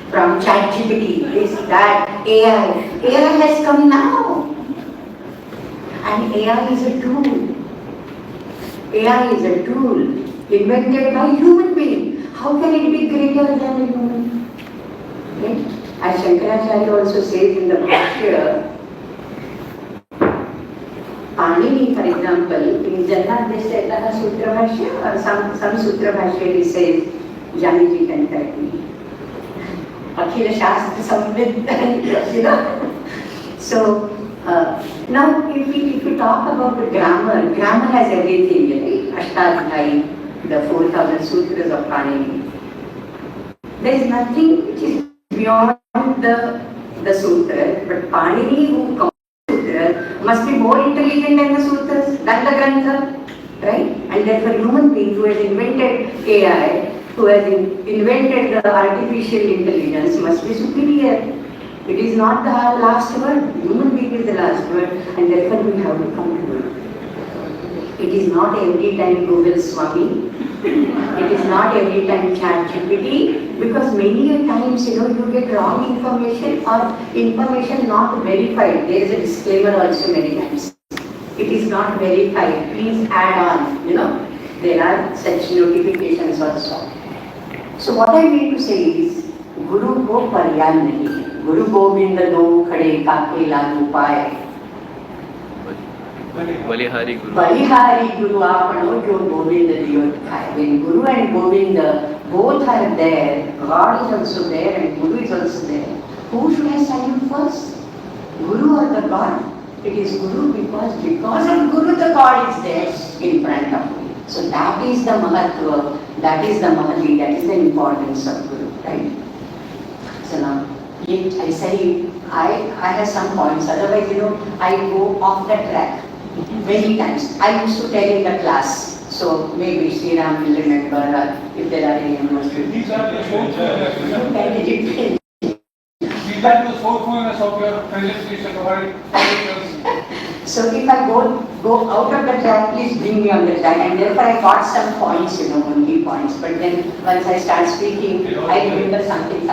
from ChatGPT, this, that, AI. AI has come now. And AI is a tool. AI is a tool invented by human being. How can it be greater than a human? Okay? As Shankaracharya also says in the Bharatiya, Panini, for example, in Janadeshpande Sutra Bhashya, or some Sutra Bhashya, he says, Janiji can correct me. Akhila Shastra Samvit, So, now if we talk about the grammar has everything, right? Ashtadhyayi, the 4,000 sutras of Panini. There is nothing which is beyond the sutra, but Panini, who comes to sutra, must be more intelligent than the sutras, than the grantha, right? And therefore human being who has invented AI, who has invented the artificial intelligence must be superior. It is not the last word. Human being is the last word, and therefore we have to come to it. It is not every time Google Swami. It is not every time ChatGPT, because many a times you get wrong information or information not verified. There is a disclaimer also many times. It is not verified. Please add on. There are such notifications also. So what I mean to say is, Guru ko paryan nahi. Guru Govind do khade kaake lagu paaye. Balihari Guru. Balihari Guru aapano jo Govind diyo dikhaaye. When Guru and Govind both are there, God is also there and Guru is also there. Who should I salute first? Guru or the God? It is Guru because of Guru the God is there in front of me. So that is the Mahatva, that is the Mahali, that is the importance of Guru, right? So now, I say, I have some points, otherwise, I go off the track many times. I used to tell in the class, so maybe Sri Ram will remember if there are any questions. These are the soulfulness of your presentation. So if I go out of the track, please bring me on the track. And therefore I got some points, key points. But then once I start speaking, I remember something.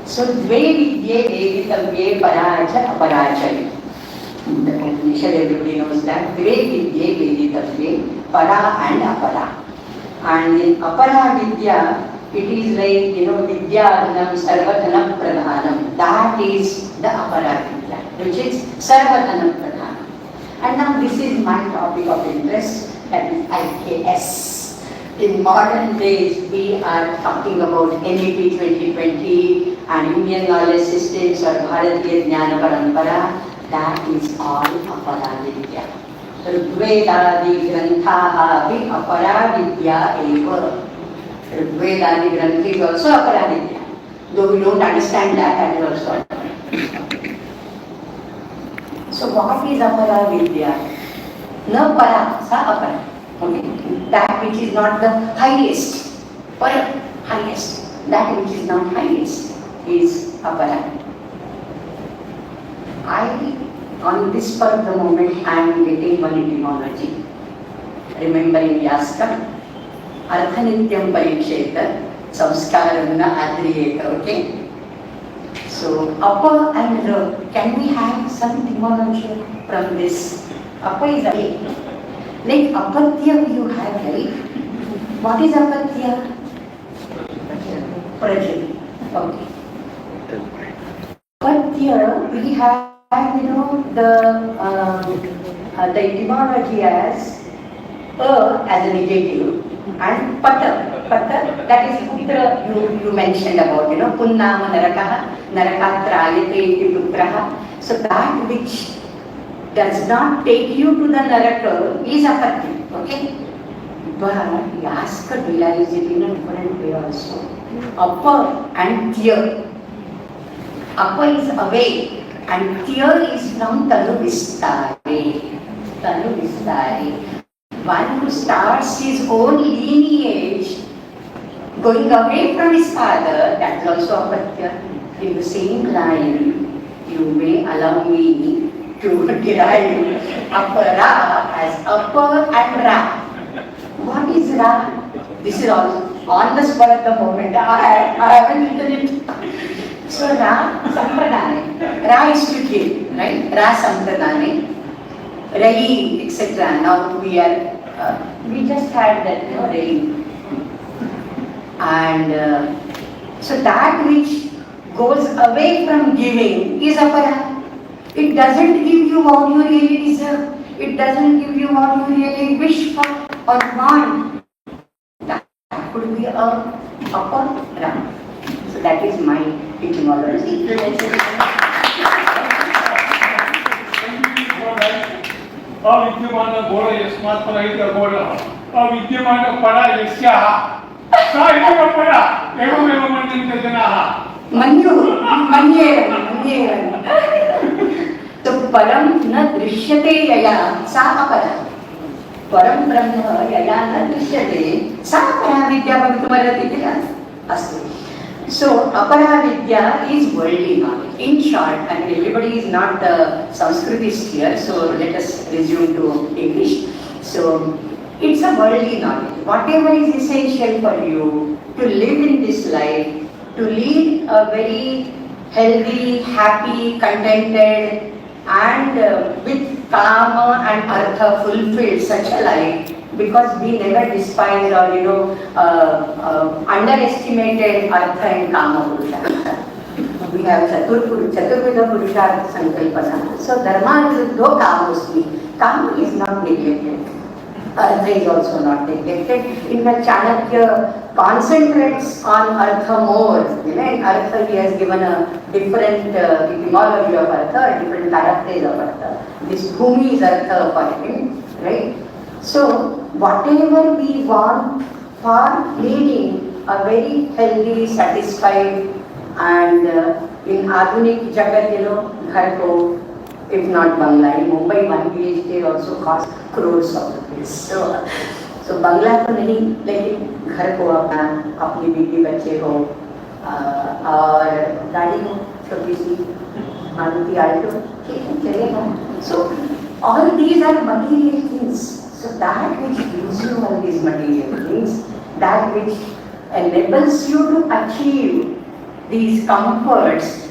So Dve Vidye Veditavye Paraja Aparachari. The Upanishad, everybody knows that. Dve Vidye Veditavye Para and Apara. And in Apara Vidya, it is like, Vidyanam Sarvathanam Pradhanam. That is the Apara Vidya, which is Sarvathanam Pradhanam. And now this is my topic of interest, that is IKS. In modern days, we are talking about NEP 2020 and Indian Knowledge Systems or Bharatiya Vidya Bhavan. That is all Apara Vidya. Rigvedadi Granthaha vi Apara Vidya eva. Rigvedadi Granth is also Apara Vidya. Though we don't understand that is also. So what is Apara Vidya? Na para, sa apara. Okay. That which is not the highest, para, highest. That which is not highest is apara. On this for the moment, I am getting one etymology. Remembering Yaska, Arthanityam Pariksheta, Samskaram na Adriyeta, okay? So, upper and low, can we have some etymology from this? Upper is away. Like apatya you have, right? What is apatya? Prajali. Okay. Apatya, we have, the etymology as a negative, and pata, that is putra you mentioned about, punnama narakaha, narakatrayate iti putraha. So that which does not take you to the naraka is apatya, okay? But Yaska realized it in a different way also. Upper and tya. Upper is away and tya is from Tanu Vistare. Tanu Vistare. One who starts his own lineage going away from his father, that is also apatya. In the same line, you may allow me to derive apara as upper and ra. What is ra? This is also on the spot at the moment. I haven't written it. So ra, sampradane. Ra is to give, right? Ra sampradane. Rai, etc. Now we just had that, Rai. And so that which goes away from giving is apara. It doesn't give you what you really deserve. It doesn't give you what you really wish for or want. That could be a upper ra. So that is my etymology. Avidyamana gola yasmat parahita gola. Avidyamana para yasyaha. Sa eva para. Evam evam manyante janaha. Manye. So param na drishyate yaya sa apara. Param brahma yaya na drishyate sa apara vidya bhagavatamara titya. Astu. So apara vidya is worldly knowledge. In short, and everybody is not Sanskritist here, so let us resume to English. So it's a worldly knowledge. Whatever is essential for you to live in this life, to lead a very healthy, happy, contented, and with karma and artha fulfilled such a life, because we never despised or underestimated artha and kama purushartha. We have chaturvida purushartha sankalpana. So dharma is do kamosmi. Kama is not neglected. Artha is also not neglected. In the Chanakya concentrates on Artha more. You know, in Artha he has given a different etymology of Artha, a different character of Artha. This Bhumi is Artha for him, right? So, whatever we want for leading a very healthy, satisfied, and in Adhunik Jagat, you know, ghar ko, if not Bangla, in Mumbai, 1 BHK also cost crores of rupees. So Bangla तो नहीं, लेकिन घर को अपनी बीवी बच्चे हो और गाड़ी हो छोटी सी मारुति आल्टो, ठीक है चलेगा. So all these are material things. So that which gives you all these material things, that which enables you to achieve these comforts,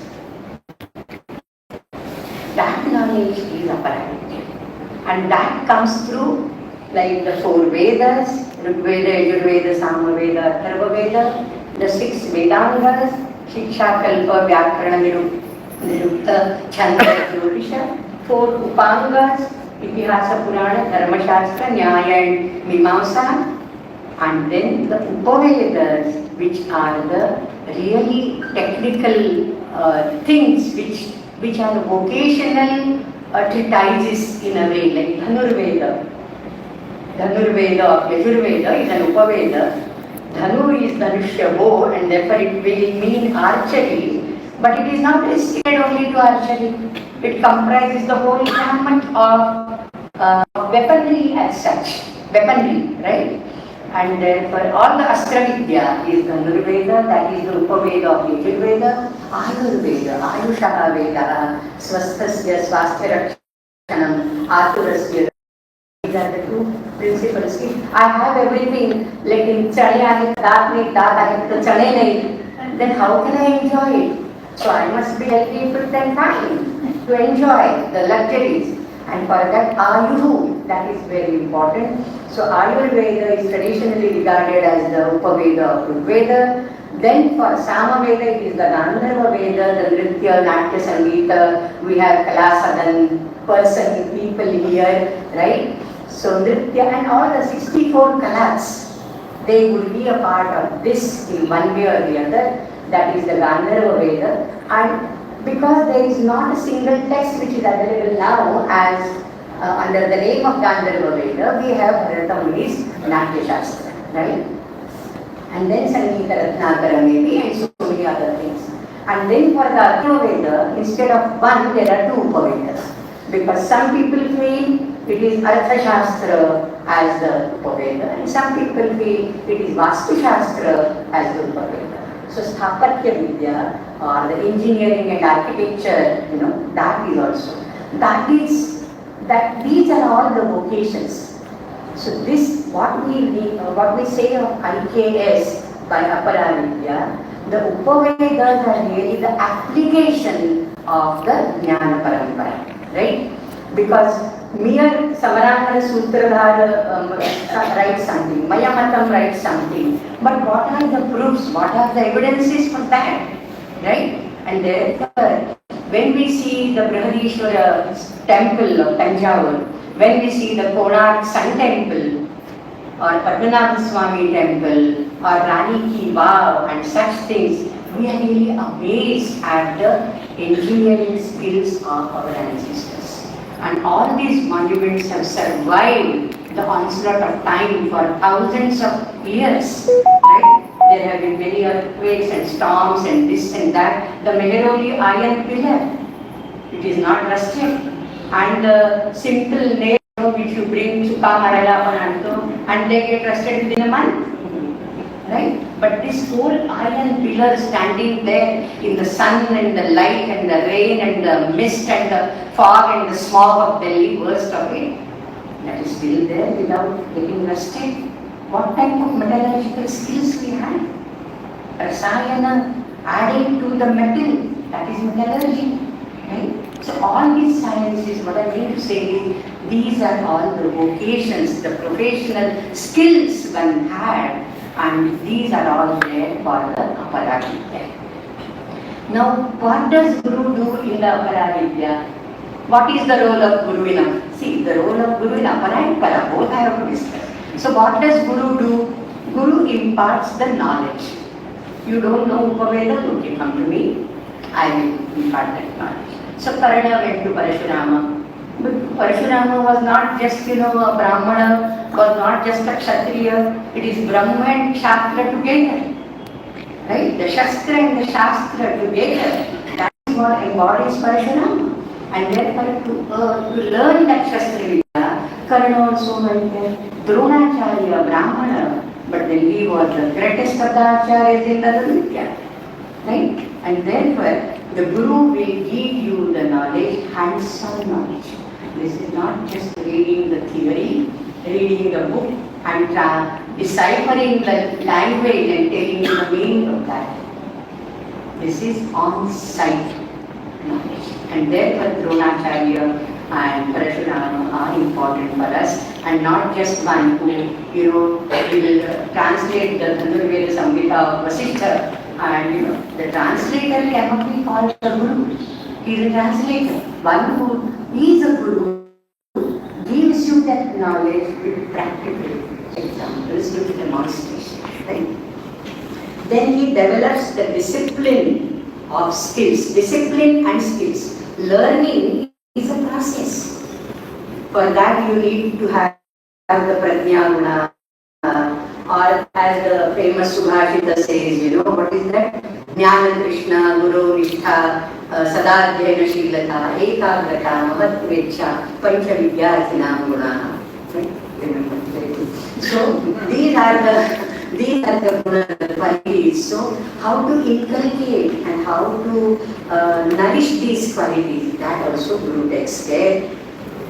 that knowledge is apparent, and that comes through like the 4 Vedas, Rigveda, Yajurveda, Samaveda, Atharvaveda, the 6 Vedangas, Shiksha, Kalpa, Vyakarana, Nirukta, Chanda, Jyotisha, 4 Upangas, Itihasa, Purana, Dharma Shastra, Nyaya and Mimamsa, and then the Upavedas, which are the really technical things which are vocational treatises in a way, like Dhanurveda. Dhanurveda of Yajurveda is an Upaveda. Dhanu is Dhanushya bow, and therefore it will mean archery, but it is not restricted only to archery. It comprises the whole gamut of weaponry as such. Weaponry, right? And therefore all the Astra Vidya is Dhanurveda, that is the Upaveda of Yajurveda, Ayurveda, Ayushaha Veda, Swasthasya, Swasthya Rakshanam, Aturasya. These are the 2 principles. If I have everything, like in chane aaye, daat aaye, to chane nahi, then how can I enjoy it? So I must be healthy, fit and fine to enjoy the luxuries. And for that, Ayuhu, that is very important. So Ayurveda is traditionally regarded as the Upaveda of Rigveda. Then for Samaveda, it is the Gandharva Veda, the Nritya, Natya, Sangeeta. We have Kalasadan, person, people here, right? So Nritya and all the 64 Kalas, they would be a part of this in one way or the other. That is the Gandharva Veda. And because there is not a single text which is available now as under the name of Gandharva Veda, we have Bharata Muni's Natya Shastra, right? And then Sangeeta Ratnakara maybe, and so many other things. And then for the Atharvaveda, instead of 1, there are 2 Upavedas. Because some people feel it is Artha Shastra as the Upaveda, and some people feel it is Vastu Shastra as the Upaveda. So Sthapatya Vidya or the engineering and architecture, you know, that is also. These are all the vocations. So this, what we say of IKS by Apara Vidya, the Upavedas are really the application of the Jnana Parampara, right? Because mere Samaranana Sutradhara writes something, Mayamatam writes something, but what are the proofs, what are the evidences for that, right? And therefore, when we see the Brihadishwara temple of Tanjavur, when we see the Konark Sun temple, or Padmanabha Swami temple, or Rani Ki Vav and such things, we are really amazed at the engineering skills of our ancestors. And all these monuments have survived the onslaught of time for thousands of years, right? There have been many earthquakes and storms and this and that. The Meheroli iron pillar, it is not rusted. And the simple nail which you bring to and they get rusted within a month, right? But this whole iron pillar standing there in the sun and the light and the rain and the mist and the fog and the smog of Delhi, worst of it, that is still there without getting rusted. What type of metallurgical skills we have? Rasayana adding to the metal, that is metallurgy, right? So all these sciences, what I mean to say is, these are all the vocations, the professional skills one had, and these are all there for the Aparavidya. Now, what does Guru do in the Aparavidya? What is the role of Guru in See, the role of Guru in Apara and Para, both I have to discuss. So what does Guru do? Guru imparts the knowledge. You don't know Upaveda, okay, come to me, I will impart that knowledge. So Karna went to Parashurama. But Parashurama was not just, a Brahmana, was not just a Kshatriya. It is Brahma and Shastra together. Right? The Shastra and the Shastra together. That is what embodies Parashurama. And therefore to learn that Shastra Vidya, Karna also went there. Dronacharya, Brahmana, but then he was the greatest of the Acharyas in the Vidya. Right? And therefore, the Guru will give you the knowledge, hands-on knowledge. This is not just reading the theory, reading the book and deciphering the language and telling you the meaning of that. This is on-site knowledge. And therefore, Dronacharya and Parashurama are important for us, and not just one who, will translate the Dhanurveda Samhita of Vasishtha. And the translator cannot be called a Guru. He is a translator. One who is a Guru gives you that knowledge with practical examples, with demonstration. Right? Then he develops the discipline of skills. Discipline and skills. Learning is a process. For that you need to have the Prajna Guna. Or as the famous Subhashita says, what is that? Jnana Krishna, Guru Nishtha, Sadadhyayana Shilata, Ekagrata, Mahatvecha, Pancha Vidyarthinam Guna. So these are the qualities. So how to inculcate and how to nourish these qualities, that also Guru takes care.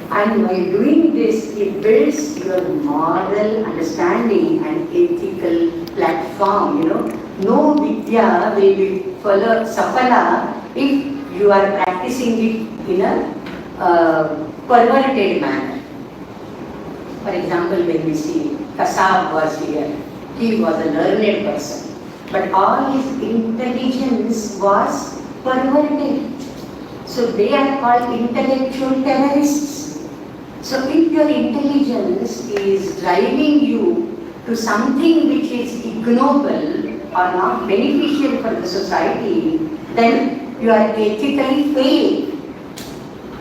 And by doing this, it builds your moral understanding and ethical platform. No Vidya will be Safala if you are practicing it in a perverted manner. For example, when we see Kasab was here, he was a learned person, but all his intelligence was perverted. So they are called intellectual terrorists. So if your intelligence is driving you to something which is ignoble or not beneficial for the society, then you are ethically failing.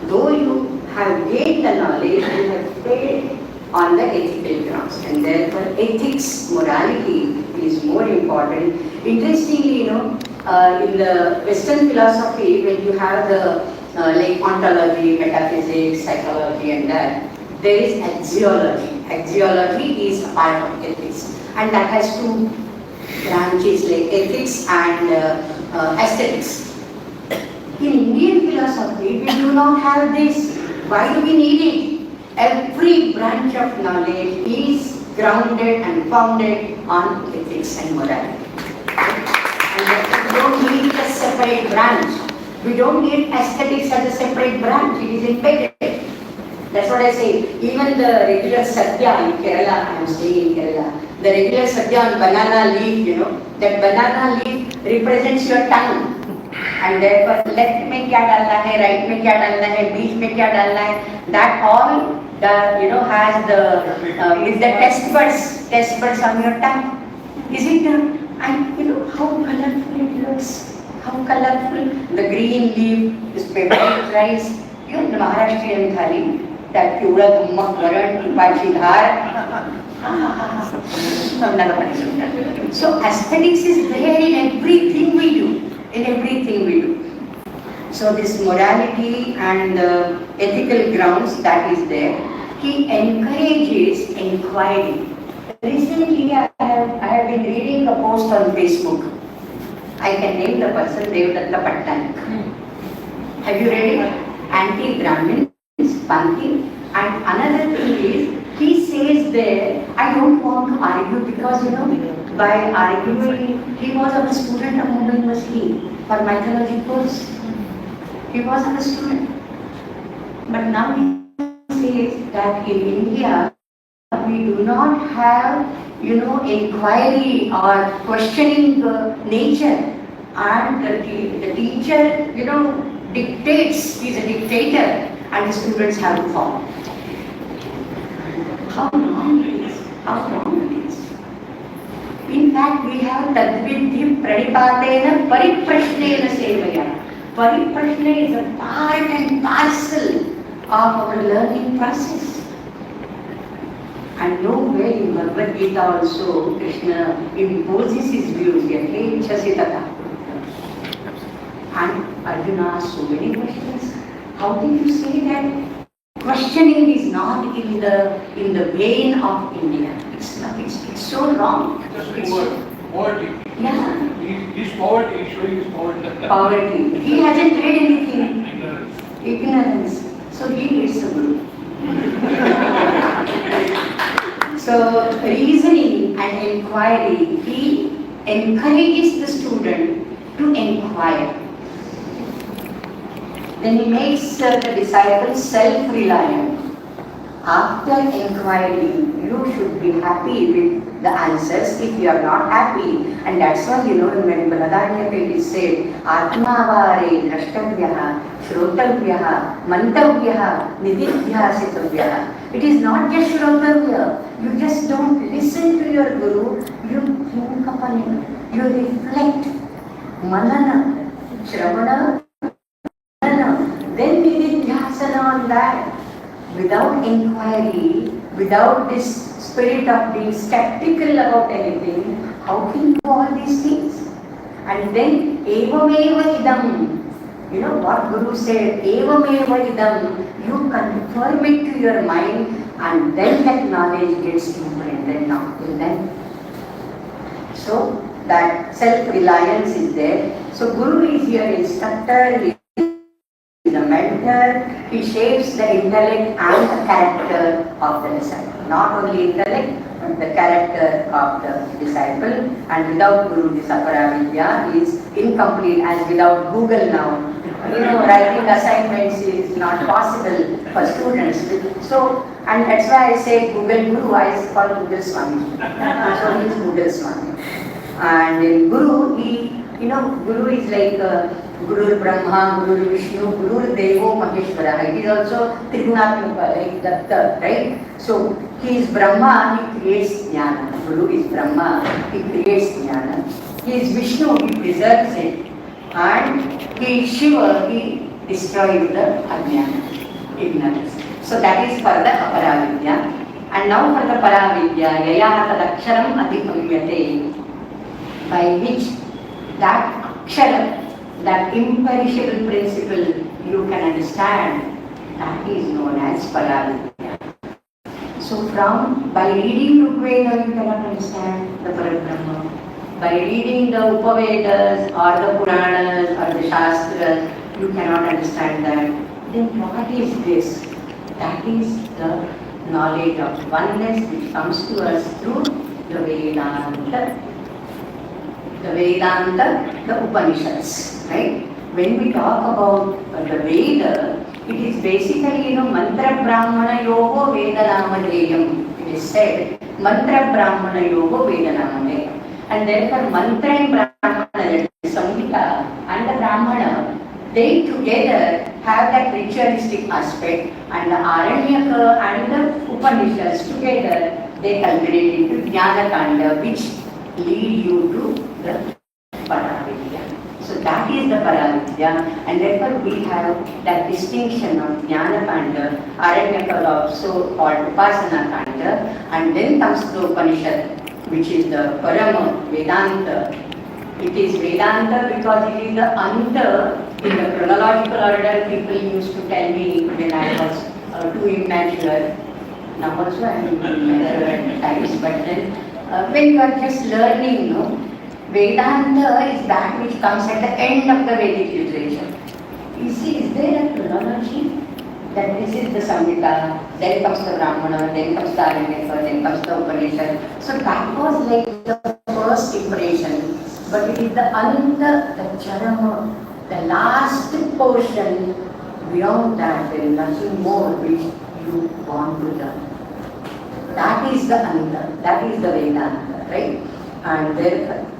Though you have gained the knowledge, you have failed on the ethical grounds. And therefore ethics, morality is more important. Interestingly, in the Western philosophy, when you have the like ontology, metaphysics, psychology and that, there is axiology. Axiology is a part of ethics, and that has two branches like ethics and aesthetics. In Indian philosophy, we do not have this. Why do we need it? Every branch of knowledge is grounded and founded on ethics and morality. And we don't need a separate branch. We don't need aesthetics as a separate branch, it is embedded. That's what I say. Even the regular sadhya in Kerala, I am staying in Kerala, the regular sadhya on banana leaf, that banana leaf represents your tongue. And therefore, left mein kya dalna hai, right mein kya dalna hai, beech mein kya dalna hai, that all has is the test buds on your tongue. Is it? And how colorful it looks. How colorful. The green leaf is peppered rice. The Maharashtrian thali, that piura dhummak garan, tupachi dhar. So aesthetics is there in everything we do. So this morality and ethical grounds, that is there. He encourages inquiry. Recently I have been reading a post on Facebook. I can name the person, Devdatta Pattanik. Have you read it? Anti-Brahmin, Panthi. And another thing is, he says there, I don't want to argue because, by arguing, he was a student of Mumbai University for mythology course. He wasn't a student. But now he says that in India, we do not have, inquiry or questioning nature, and the teacher, dictates, he is a dictator, and the students have to follow. How wrong it is, how wrong it is. In fact, we have tadvidhi pranipatena pariprashnena sevaya. Pariprashna is a part and parcel of our learning process. And nowhere in Bhagavad Gita also Krishna imposes his views. And Arjuna asked so many questions. How can you say that questioning is not in the vein of India? It's not. It's so wrong. Just poverty. Yeah. His poverty, showing his poverty. Poverty. He hasn't read anything. Ignorance. So he needs a guru. So reasoning and inquiry, he encourages the student to inquire. Then he makes the disciple self-reliant. After inquiry, you should be happy with the answers. If you are not happy, and that's why in Baladaranyaka it is said, Atmavare drashtavyaha, shrotavyaha, mantavyaha, nididhyasitavyaha. It is not just shrotavya. You just don't listen to your guru, you think upon it, you reflect, manana, shravana, then nididhyasana on that. Without inquiry, without this spirit of being skeptical about anything, how can you do all these things? And then, evameva idam. You know what Guru said? Evameva idam. You confirm it to your mind, and then that knowledge gets imprinted now in them. So, that self-reliance is there. So, Guru is your instructor. The mentor, he shapes the intellect and the character of the disciple. Not only intellect, but the character of the disciple. And without Guru, this Apara-vidya is incomplete, as without Google now. Writing assignments is not possible for students. So, and that's why I say Google Guru, I call Google Swami. So he is Google Swami. And in Guru, Guru is like Guru Brahma, Guru Vishnu, Guru Devo Maheshwara. It is also Trigunatmaka, like the right? So he is Brahma, he creates jnana. Guru is Brahma, he creates jnana. He is Vishnu, he preserves it. And he is Shiva, he destroys the ajnana, ignorance. So that is for the Apara-vidya. And now for the Para-vidya, Yayaha Tadaksharam Adhikamyate, by which that Aksharam, that imperishable principle you can understand, that is known as Para-vidya. So by reading Rigveda you cannot understand the Parabrahma. By reading the Upavedas or the Puranas or the Shastras, you cannot understand that. Then what is this? That is the knowledge of oneness which comes to us through the Vedanta. The Vedanta, the Upanishads, right? When we talk about the Veda, it is basically, Mantra Brahmana Yogo Vedanama. It is said, Mantra Brahmana Yogo Vedanama. And therefore, Mantra and Brahmana, the Samhita and the Brahmana, they together have that ritualistic aspect, and the Aranyaka and the Upanishads together, they culminate into Jnana Kanda, which lead you to the Para-vidya. So that is the Para-vidya, and therefore we have that distinction of Jnana Kanda, Aranyaka also called Upasana Kanda, and then comes the Upanishad, which is the Parama Vedanta. It is Vedanta because it is the Anta. In the chronological order, people used to tell me when I was too immature. Now also I am immature at times, but then when you are just learning, Vedanta is that which comes at the end of the Vedic literature. You see, is there a chronology? That this is the Samhita, then comes the Brahmana, then comes the Aranyaka, then comes the Upanishad. So that was like the first impression. But it is the Anta, the Charama, the last portion. Beyond that, there is nothing more which you want to learn. That is the Anta, that is the Vedanta, right? And therefore,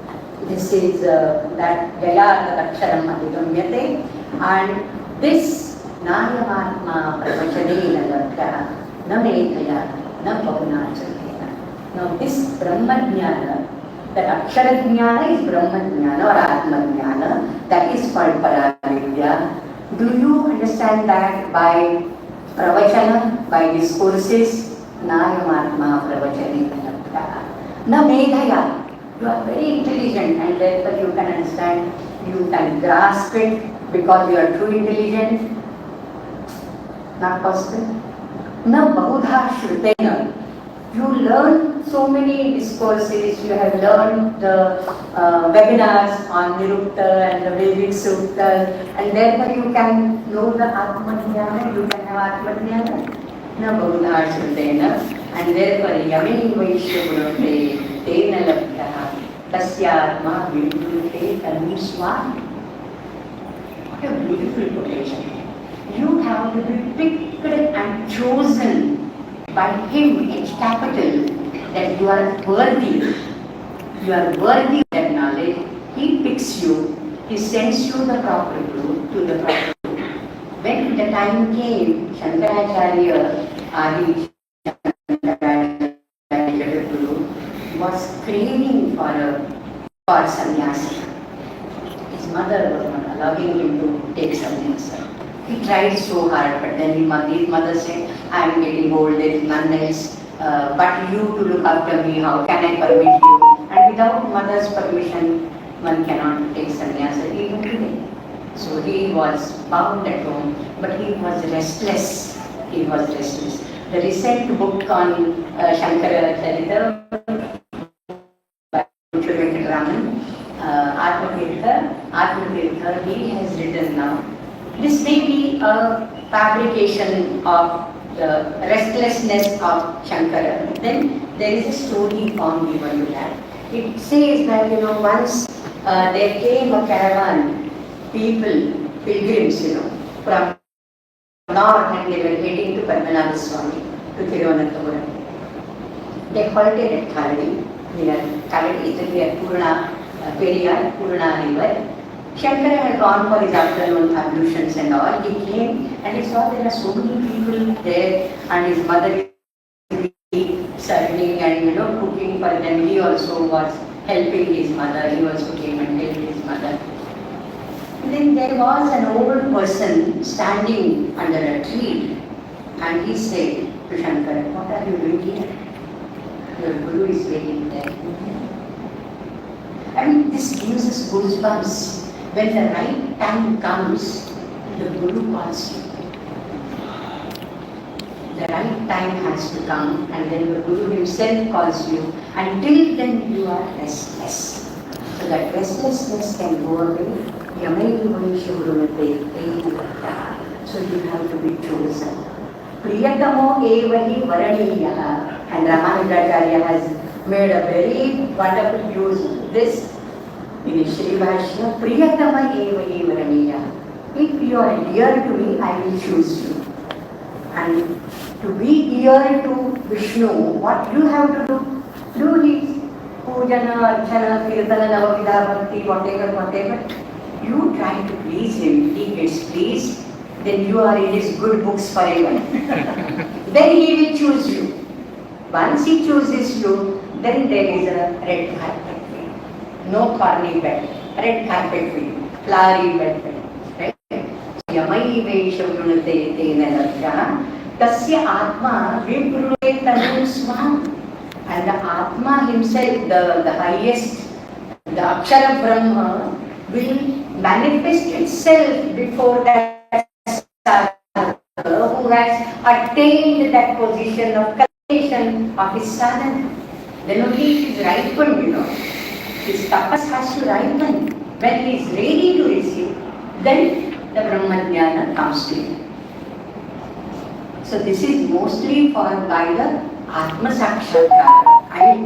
this is that Jaya Aksharam Adhigamyate, and this Nayamatma Pravachanena Labdha Na Medhaya Na Pavanachanena. Now this Brahmajnana, That Akshara Jnana is Brahma Jnana or Atma Jnana. That is called Paravidya. Do you understand that by pravachana, by discourses? Nayam Atma pravachani kanapta. Na medhaya. You are very intelligent and therefore you can understand, you can grasp it because you are too intelligent. Not possible. Na bahudha shrutena. You learn so many discourses, you have learned the webinars on Nirukta and the Vedic Suktas, and therefore you can know the Atma Jnana, you can have Atma Jnana. Na bahudha shrutena, and therefore yamini vaishyagunate tena labhyaha tasya atma vidurute tanuswa. What a beautiful quotation. You have to be picked and chosen by him, H capital, that you are worthy. You are worthy of that knowledge. He picks you, he sends you the proper guru to the proper guru. When the time came, Shankaracharya, Adi Shankaracharya Guru, was craving for sannyasa. His mother was not allowing him to take sannyasa. He tried so hard, but then his mother said, I am getting old, there is none else but you to look after me, how can I permit you? And without mother's permission, one cannot take sannyasa even today. So he was bound at home, but he was restless. He was restless. The recent book on Shri-guru-caritra by Shri Amṛta, he has written now. This may be a fabrication of the restlessness of Shankara. Then there is a story form given to that. It says that once there came a caravan, pilgrims, from north, and they were heading to Padmanabha Swami, to Thiruvananthapuram. They halted at Kaladi, near Kaladi, near Purana river. Shankara had gone for his afternoon ablutions and all. He came and he saw there are so many people there, and his mother is serving and cooking for them. He also was helping his mother. He also came and helped his mother. And then there was an old person standing under a tree, and he said to Shankara, "What are you doing here? Your guru is waiting there." I mean, this gives us goosebumps. When the right time comes, the Guru calls you. The right time has to come, and then the Guru himself calls you. Until then, you are restless. So that restlessness can go away. So you have to be chosen. Priyatamo evahi varaniyaha. And Ramanujacharya has made a very wonderful use of this. In Shri Bhashya, Priyatama evahi varaniyaha. If you are dear to me, I will choose you. And to be dear to Vishnu, what you have to do his pujana, archana, kirtana, navavidha, bhakti, whatever. You try to please him, he gets pleased, then you are in his good books forever. Then he will choose you. Once he chooses you, then there is a red carpet for you. No corny bed, red carpet for you, flowery bed for you. Right? Yamai vaishyagunate tena labhyaha tasya atma vidurute tanuswa. And the Atma himself, the highest, the Akshara Brahma, will manifest itself before that sadhaka who has attained that position of cultivation of his sadhana. Then only it is ripened, His tapas has to ripen. When he is ready to receive, then the Brahmajnana comes to him. So this is mostly for by the Atma Sakshatkara. I mean,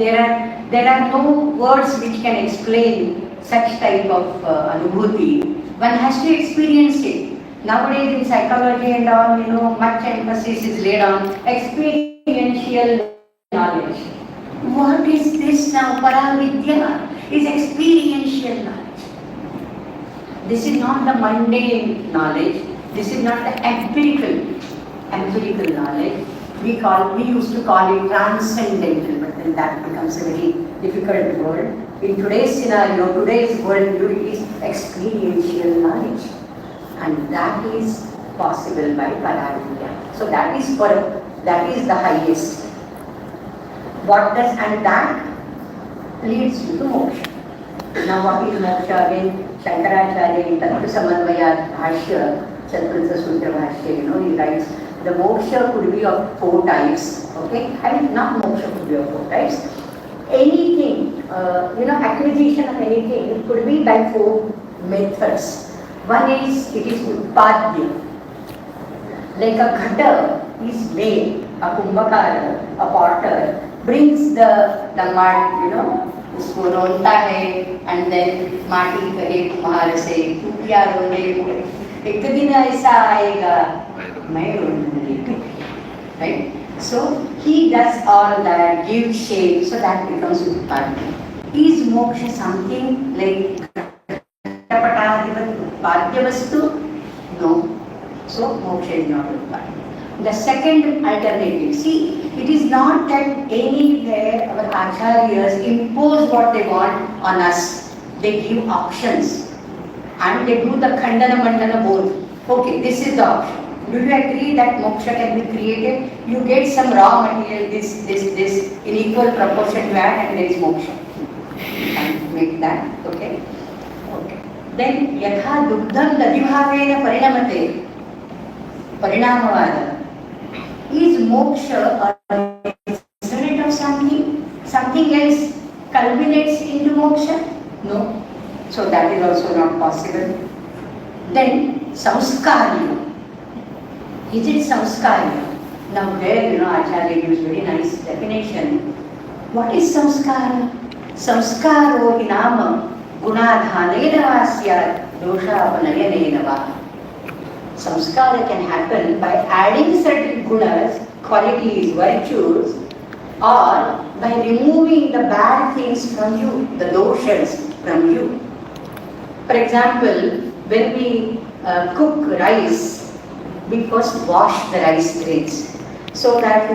there are no words which can explain such type of anubhuti. One has to experience it. Nowadays in psychology and all, much emphasis is laid on experiential knowledge. What is this now? Paravidya is experiential knowledge. This is not the mundane knowledge. This is not the empirical knowledge. We used to call it transcendental, but then that becomes a very difficult word. In today's scenario, today's world is experiential knowledge, and that is possible by Bharatiya. So that is the highest. And that leads you to moksha. Now what is moksha? Again, Shankaracharya in Tattva Samadvaya Bhashya, Chaturtha Sutra Bhashya, he writes, the moksha could be of 4 types, okay? I mean, not moksha could be of 4 types. Anything, acquisition of anything could be by 4 methods. One is, it is utpadya. Like a ghata is made, a kumbhakara, a potter, brings the mud, उसको रोलता है and then माटी करे कुम्हार से टूटिया रोने एक दिन ऐसा आएगा मैं रोने right. So he does all that, gives shape, so that becomes utpadya. Is moksha something like utpadya vastu? No. So moksha is not utpadya. The second alternative, see, it is not that anywhere our acharyas impose what they want on us. They give options and they do the khandana mandana both. Okay, this is the option. Do you agree that moksha can be created? You get some raw material, this in equal proportion to add, and there is moksha. You can make that, okay? Okay. Then yatha dugdham dadibhavena parinamate. Parinamavada. Is moksha a result of something? Something else culminates into moksha? No. So that is also not possible. Then samskarya. Is it samskarya? Now there, Acharya gives very nice definition. What is samskara? Samskaro hinama gunadhanena vasyat doshapanayana va. Samskara can happen by adding certain gunas, qualities, virtues, or by removing the bad things from you, the doshas from you. For example, when we cook rice, we first wash the rice grains so that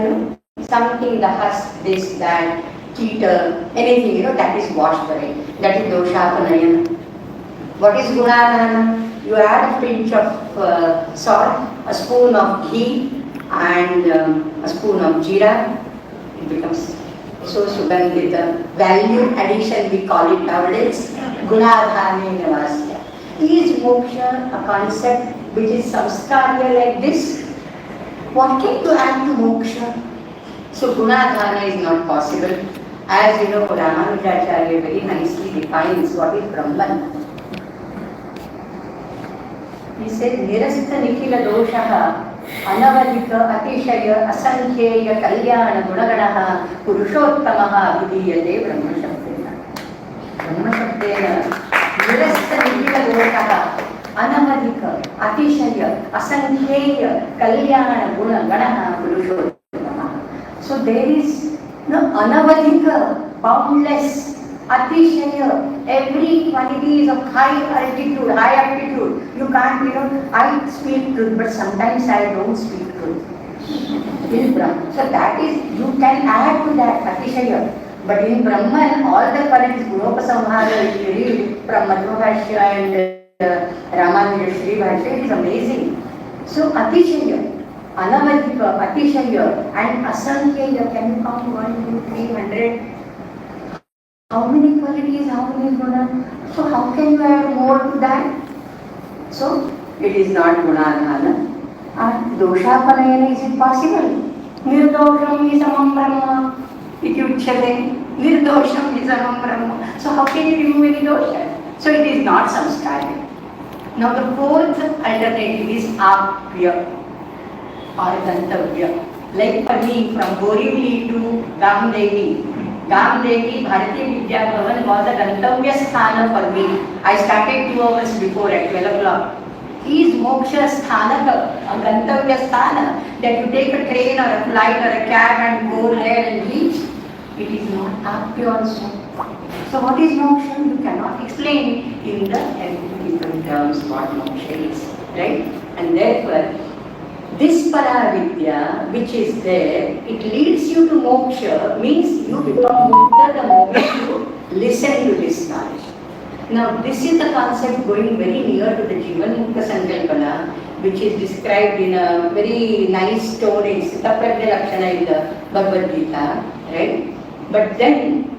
something, the husk, this, that, cheater, anything, that is washed away. That is doshapanayana. What is gunadhana? You add a pinch of salt, a spoon of ghee, and a spoon of jeera. It becomes so sugandhita. Value addition, we call it nowadays. Gunadhanena vasya. Is moksha a concept which is samskarya like this? What can you add to moksha? So gunadhana is not possible. As you know, Ramanujacharya very nicely defines what is Brahman. He said, Nirastha Nikhila Doshaha, Anavadika Atishaya, Asankhyeya, Kalyana, Gunaganaha, Purushottamaha, Vidiyate, Brahma Shabdena. Brahma Shabdena, Nirastha Nikhila Doshaha, Anavadika Atishaya, Asankhyeya, Kalyana, Gunaganaha, Purushottamaha. So there is no Anavadika, boundless. Atishaya, every quality is of high altitude, high aptitude. You can't, I speak truth, but sometimes I don't speak truth. In Brahman. So that is, you can add to that Atishaya. But in Brahman, all the qualities, Gunopasamhara, if you read from Madhva Bhashya and Ramanuja Shri Bhashya, it is amazing. So Atishaya, Anavadika, Atishaya, and Asankhyeya, can you count 1, 2, 300? How many qualities, how many gunas? So how can you add more to that? So it is not gunadhana. And doshapanayana, is it possible? Nirdosham isamam brahma ityuchyate. Nirdosham isamam brahma. So how can you remove any dosha? So it is not samskara. Now the fourth alternative is apya or gantavya. Like for me, from Borivali to Gamdevi, Bharatiya Vidya Bhavan was a gantavya sthana for me. I started 2 hours before at 12 o'clock. Is moksha sthanaka, a gantavya sthana, that you take a train or a flight or a cab and go there and reach? It is not apya also. So what is moksha? You cannot explain in the different terms what moksha is, right? And therefore, this Paravidya which is there, it leads you to moksha, means you become mukta the moment you listen to this knowledge. Now this is the concept going very near to the Jivan Mukta Sankalpana, which is described in a very nice tone in Sthapradya Lakshana in the Bhagavad Gita, right? But then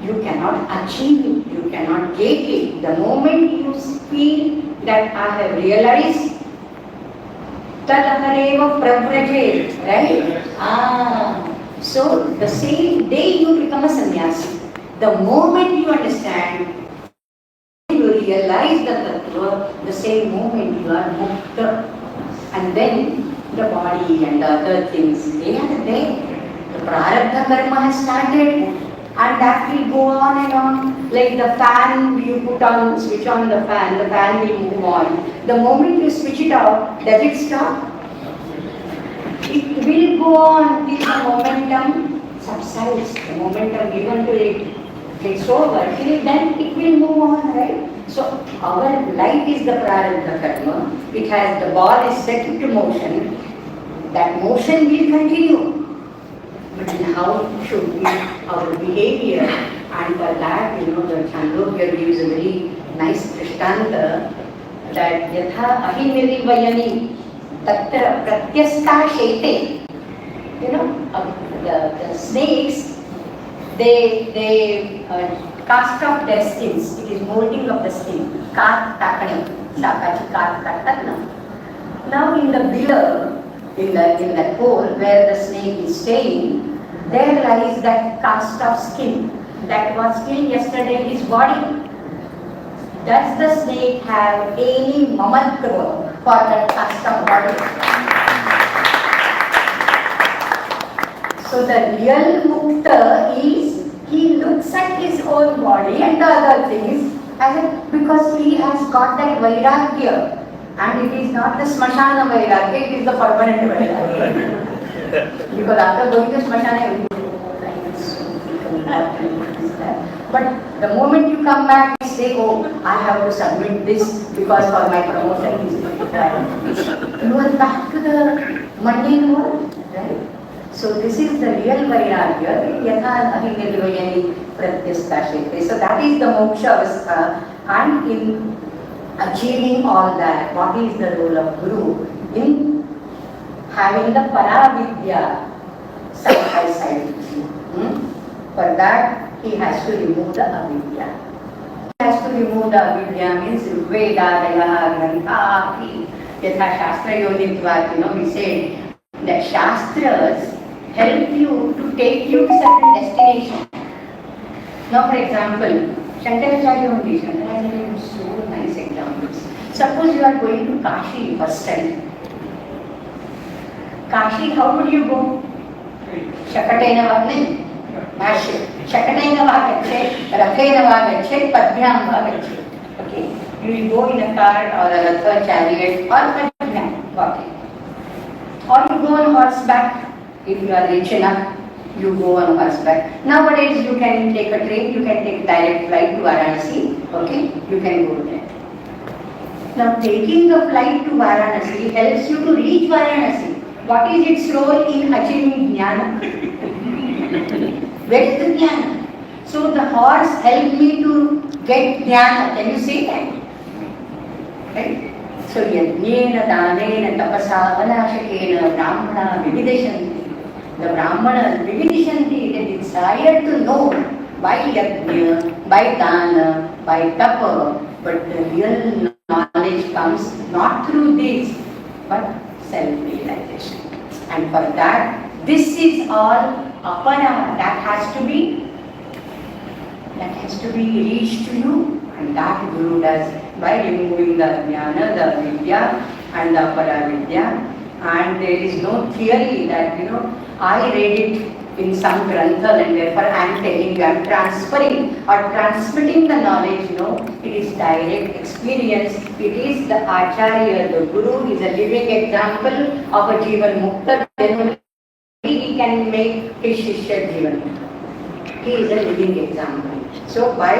you cannot achieve it, you cannot take it. The moment you feel that I have realized, Tadahareva Pravrajet, right? So the same day you become a sannyasi. The moment you understand, you realize the tattva, the same moment you are mukta. And then the body and the other things, they are there. The prarabdha karma has started. And that will go on and on. Like the fan, you put on, switch on the fan will move on. The moment you switch it off, does it stop? It will go on till the momentum subsides. The momentum given to it gets over. Till then it will move on, right? So our life is the prarabdha karma. It has, the ball is set into motion. That motion will continue. But how should be our behavior? And for that, the Chandogya gives a very nice drishtanta that yatha ahinirivayani tatra pratyastha shete. The snakes, they cast off their skins. It is molding of the skin. Kat takani, sakachi kat katakna. Now in the below, in that hole where the snake is staying, there lies that cast of skin that was still yesterday his body. Does the snake have any mamatva for that cast of body? So the real mukta is, he looks at his own body and the other things because he has got that vairagya. And it is not the smashana vairagya, it is the permanent vairagya. Because after going to smashana, but the moment you come back, you say, oh, I have to submit this because for my promotion is you are back to the mundane world, right? So this is the real vairagya, yatha ahinirivayani pratyastha shete. So that is the moksha avastha, and in achieving all that, what is the role of Guru in having the Paravidya side by side with you? For that, he has to remove the avidya. He has to remove the avidya, means Vedadaya, Grantha, Yatha Shastra Yoditvat, we said that Shastras help you to take you to certain destination. Now for example, Shankaracharya is so nice examples. Suppose you are going to Kashi for study. Kashi, how would you go? Shakatena Vagnin. Shakatena Vagachet, Rathena Vagachet, Padhyam Vagachet. Okay. You will go in a cart or a ratha, chariot or Padhyam walking. Or you go on horseback. If you are rich enough, you go on horseback. Nowadays you can take a train, you can take direct flight to Varanasi. Okay, you can go there. Now taking the flight to Varanasi helps you to reach Varanasi. What is its role in achieving jnana? Where is the jnana? So the horse helped me to get jnana. Can you say that? Right? So yajnena, danena, tapasa, vanashakena, brahmana, vivideshanti. The Brahmanas, vivideshanti, they desire to know by yajna, by dana, by tapa, but the real knowledge comes not through this, but self-realization. And for that, this is all apara that has to be reached to you, and that Guru does by removing the jnana, the vidya and the apara vidya. And there is no theory that, I read it in some grantha and therefore I am telling you, I am transferring or transmitting the knowledge, it is direct experience. It is the Acharya, the Guru is a living example of a Jivan Mukta. Then he can make his Shishya Jivan Mukta. He is a living example. So by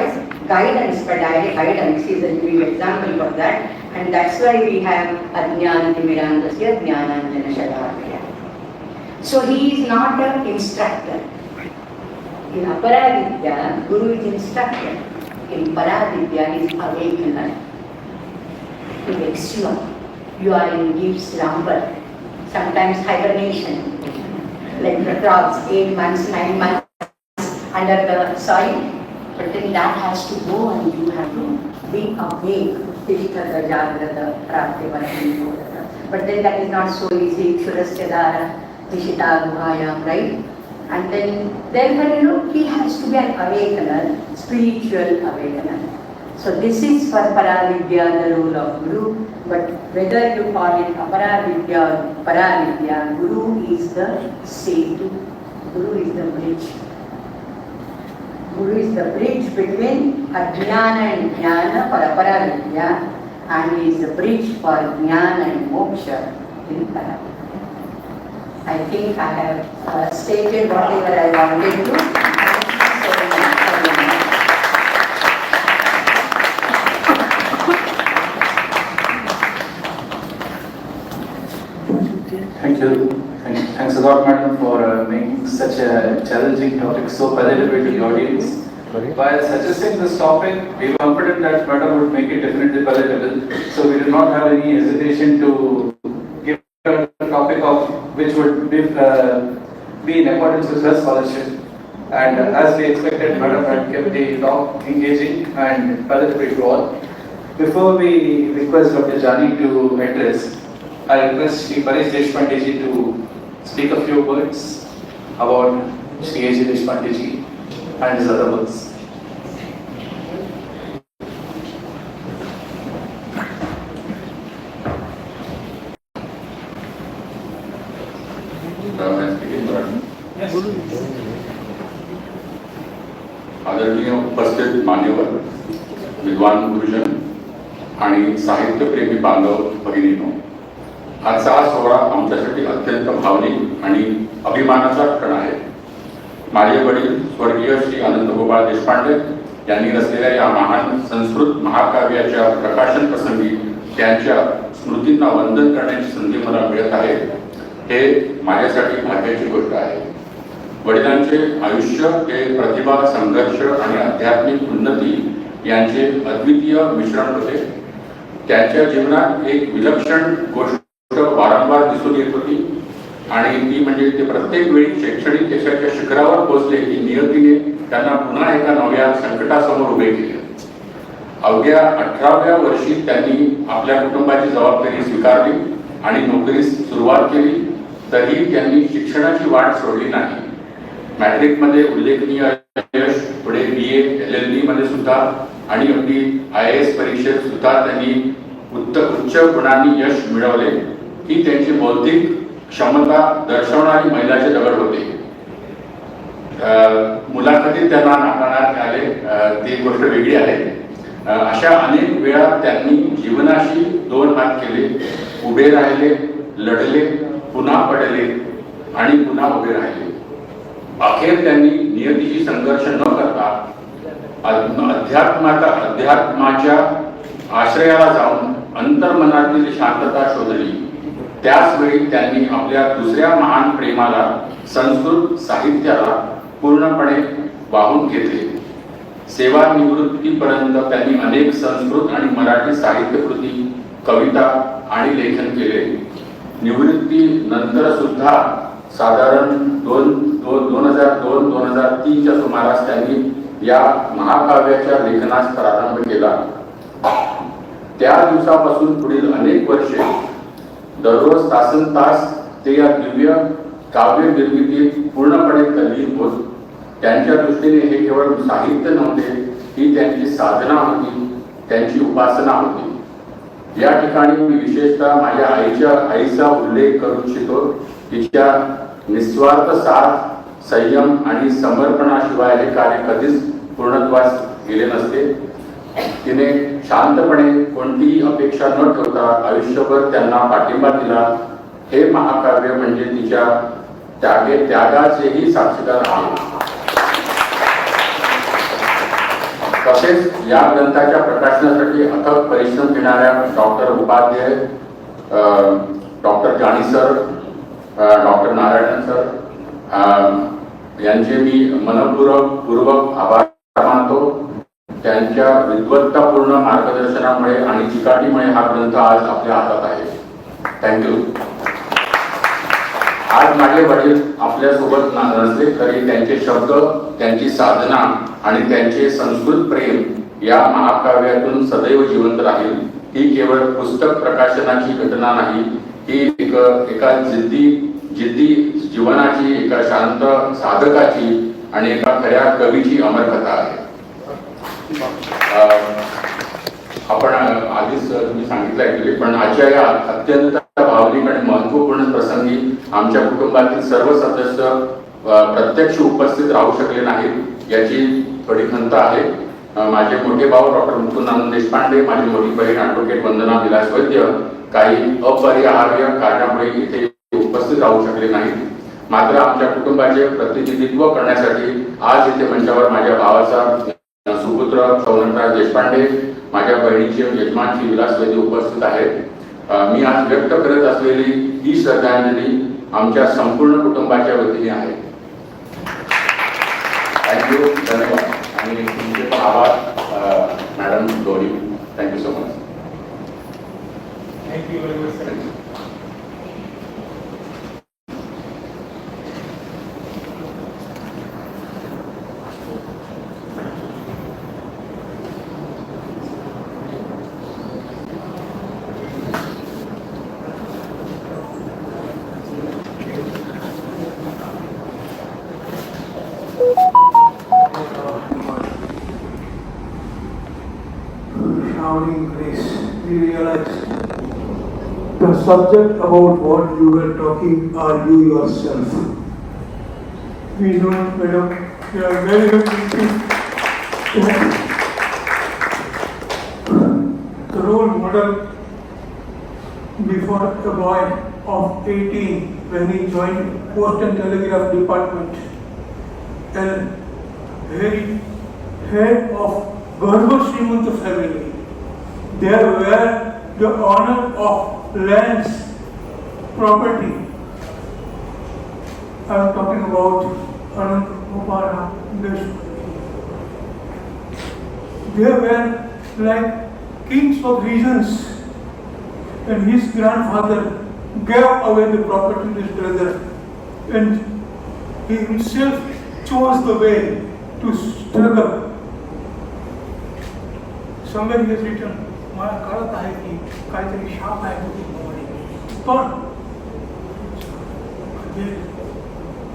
guidance, by direct guidance, he is a living example for that. And that's why we have Ajnana-timirandasya Jnananjana-shalakaya. So he is not an instructor. In Apara Vidya, Guru is instructor. In Para Vidya, he is awakener. He wakes you up. You are in deep slumber, sometimes hibernation, like the frogs, 8 months, 9 months under the soil. But then that has to go and you have to be awake. But then that is not so easy. Right? And then he has to be an awakener, spiritual awakener. So this is for Paravidya, the role of Guru. But whether you call it Aparavidya or Paravidya, Guru is the setu. Guru is the bridge. Guru is the bridge between Ajnana and Jnana for Aparavidya, and he is the bridge for Jnana and Moksha in Paravidya. I think I have stated whatever I wanted to. Thank you. Thanks a lot, madam, for making such a challenging topic so palatable to the audience. By suggesting this topic, we were confident that madam would make it definitely palatable. So we did not have any hesitation to give a topic of which would be in accordance with her scholarship. And as we expected, madam had kept the talk engaging and palatable to all. Before we request Dr. Jani to address, I request Shri Deshpande ji to speak a few words about Shri Deshpande ji and his other works. आदरणीय उपस्थित मान्यवर, विद्वान गुरुजन आणि साहित्यप्रेमी बांधव भगिनींनो, आजचा हा सोहळा आमच्यासाठी अत्यंत भावनिक आणि अभिमानाचा क्षण आहे. माझे वडील स्वर्गीय श्री अनंतगोपाळ देशपांडे यांनी रचलेल्या या महान संस्कृत महाकाव्याच्या प्रकाशन प्रसंगी त्यांच्या स्मृतींना वंदन करण्याची संधी मला मिळत आहे. हे माझ्यासाठी भाग्याची गोष्ट आहे. वडिलांचे आयुष्य हे प्रतिभा, संघर्ष आणि आध्यात्मिक उन्नती यांचे अद्वितीय मिश्रण होते. त्यांच्या जीवनात एक विलक्षण गोष्ट वारंवार दिसून येत होती आणि ती म्हणजे ते प्रत्येक वेळी शैक्षणिक यशाच्या शिखरावर पोहोचले की नियतीने त्यांना पुन्हा एका नव्या संकटासमोर उभे केले. अवघ्या 18व्या वर्षी त्यांनी आपल्या कुटुंबाची जबाबदारी स्वीकारली आणि नोकरीस सुरुवात केली. तरी त्यांनी शिक्षणाची वाट सोडली नाही. मॅट्रिकमध्ये उल्लेखनीय यश, पुढे BA, LLB मध्ये सुद्धा आणि अगदी IAS परीक्षेत सुद्धा त्यांनी उच्च गुणांनी यश मिळवले. ही त्यांची बौद्धिक क्षमता दर्शवणारी मैलाचे दगड होते. मुलाखतीत त्यांना नाकारण्यात आले, ती गोष्ट वेगळी आहे. अशा अनेक वेळा त्यांनी जीवनाशी 2 हात केले, उभे राहिले, लढले, पुन्हा पडले आणि पुन्हा उभे राहिले. अखेर त्यांनी नियतीशी संघर्ष न करता अध्यात्माच्या आश्रयाला जाऊन अंतर्मनातील शांतता शोधली. त्याच वेळी त्यांनी आपल्या दुसऱ्या महान प्रेमाला, संस्कृत साहित्याला पूर्णपणे वाहून घेतले. सेवानिवृत्तीपर्यंत त्यांनी अनेक संस्कृत आणि मराठी साहित्यकृती, कविता आणि लेखन केले. निवृत्तीनंतर सुद्धा साधारण 2002-2003च्या सुमारास त्यांनी या महाकाव्याच्या लेखनास प्रारंभ केला. त्या दिवसापासून पुढील अनेक वर्षे दररोज तासनतास ते या दिव्य काव्य निर्मितीत पूर्णपणे तल्लीन होत. त्यांच्या दृष्टीने हे केवळ साहित्य नव्हते, ही त्यांची साधना होती, त्यांची उपासना होती. या ठिकाणी मी विशेषतः माझ्या आईचा उल्लेख करू इच्छितो. तिच्या निस्वार्थ साथ, संयम आणि समर्पणाशिवाय हे कार्य कधीच पूर्णत्वास गेले नसते. तिने शांतपणे कोणतीही अपेक्षा न ठेवता आयुष्यभर त्यांना पाठिंबा दिला. हे महाकाव्य म्हणजे तिच्या त्यागाचेही साक्षीदार आहे. तसेच या ग्रंथाच्या प्रकाशनासाठी अथक परिश्रम घेणाऱ्या डॉक्टर उपाध्याय, डॉक्टर जानी सर, डॉक्टर नारायण सर यांचे मी मनपूर्वक आभार मानतो. त्यांच्या विद्वत्तापूर्ण मार्गदर्शनामुळे आणि चिकाटीमुळे हा ग्रंथ आज आपल्या हातात आहे. थँक्यू. आज माझे वडील आपल्यासोबत नसले तरी त्यांचे शब्द, त्यांची साधना आणि त्यांचे संस्कृत प्रेम या महाकाव्यातून सदैव जिवंत राहील. ही केवळ पुस्तक प्रकाशनाची घटना नाही, ही एका जिद्दी जीवनाची, एका शांत साधकाची आणि एका खऱ्या कवीची अमरकथा आहे. आपण आधीच तुम्ही सांगितलं ऐकले, पण आजच्या या अत्यंत भावनिक आणि महत्वपूर्ण प्रसंगी आमच्या कुटुंबातील सर्व सदस्य प्रत्यक्ष उपस्थित राहू शकले नाहीत याची थोडी खंत आहे. माझे मोठे भाऊ डॉक्टर मुकुंद देशपांडे, माझी मोठी बहीण ॲडव्होकेट वंदना विलास वैद्य काही अपरिहार्य कारणामुळे इथे उपस्थित राहू शकले नाहीत. मात्र आमच्या कुटुंबाचे प्रतिनिधित्व करण्यासाठी आज इथे मंचावर माझ्या भावाचा सुपुत्र सोनाtkar देशपांडे, माझ्या बहिणीचे यजमान श्री विलास वैद्य उपस्थित आहेत. मी आज व्यक्त करत असलेली ही श्रद्धांजली आमच्या संपूर्ण कुटुंबाच्या वतीने आहे. थँक्यू, धन्यवाद आणि तुमचे पण आभार madam Gauri. Thank you so much. Thank you very much. Grace, we realize the subject about what you were talking are you yourself. We know, madam, you are very good. The role model before a boy of 18 when he joined Post and Telegraph Department and very head of Gaurava-gatha family. There were the honor of lands, property. I am talking about Amṛta, Deshpande. They were like kings of regions, and his grandfather gave away the property to his brother, and he himself chose the way to struggle. Somewhere he has written, मला कळत आहे की काहीतरी शाप आहे कुटुंबामध्ये, पण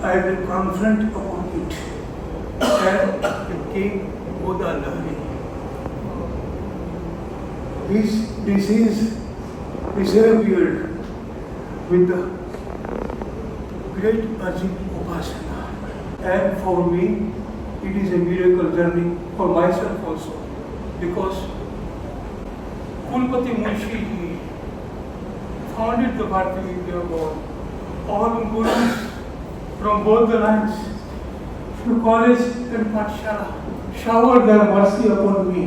I will confront upon it. And the king Subodha Sriguru-caritra, his disease disappeared with the great urging upasana. And for me, it is a miracle journey for myself also, because Kulpati Munshi founded the Bharatiya Vidya Bhavan. All gurus from both the lands, to college and Pathshala, showered their mercy upon me,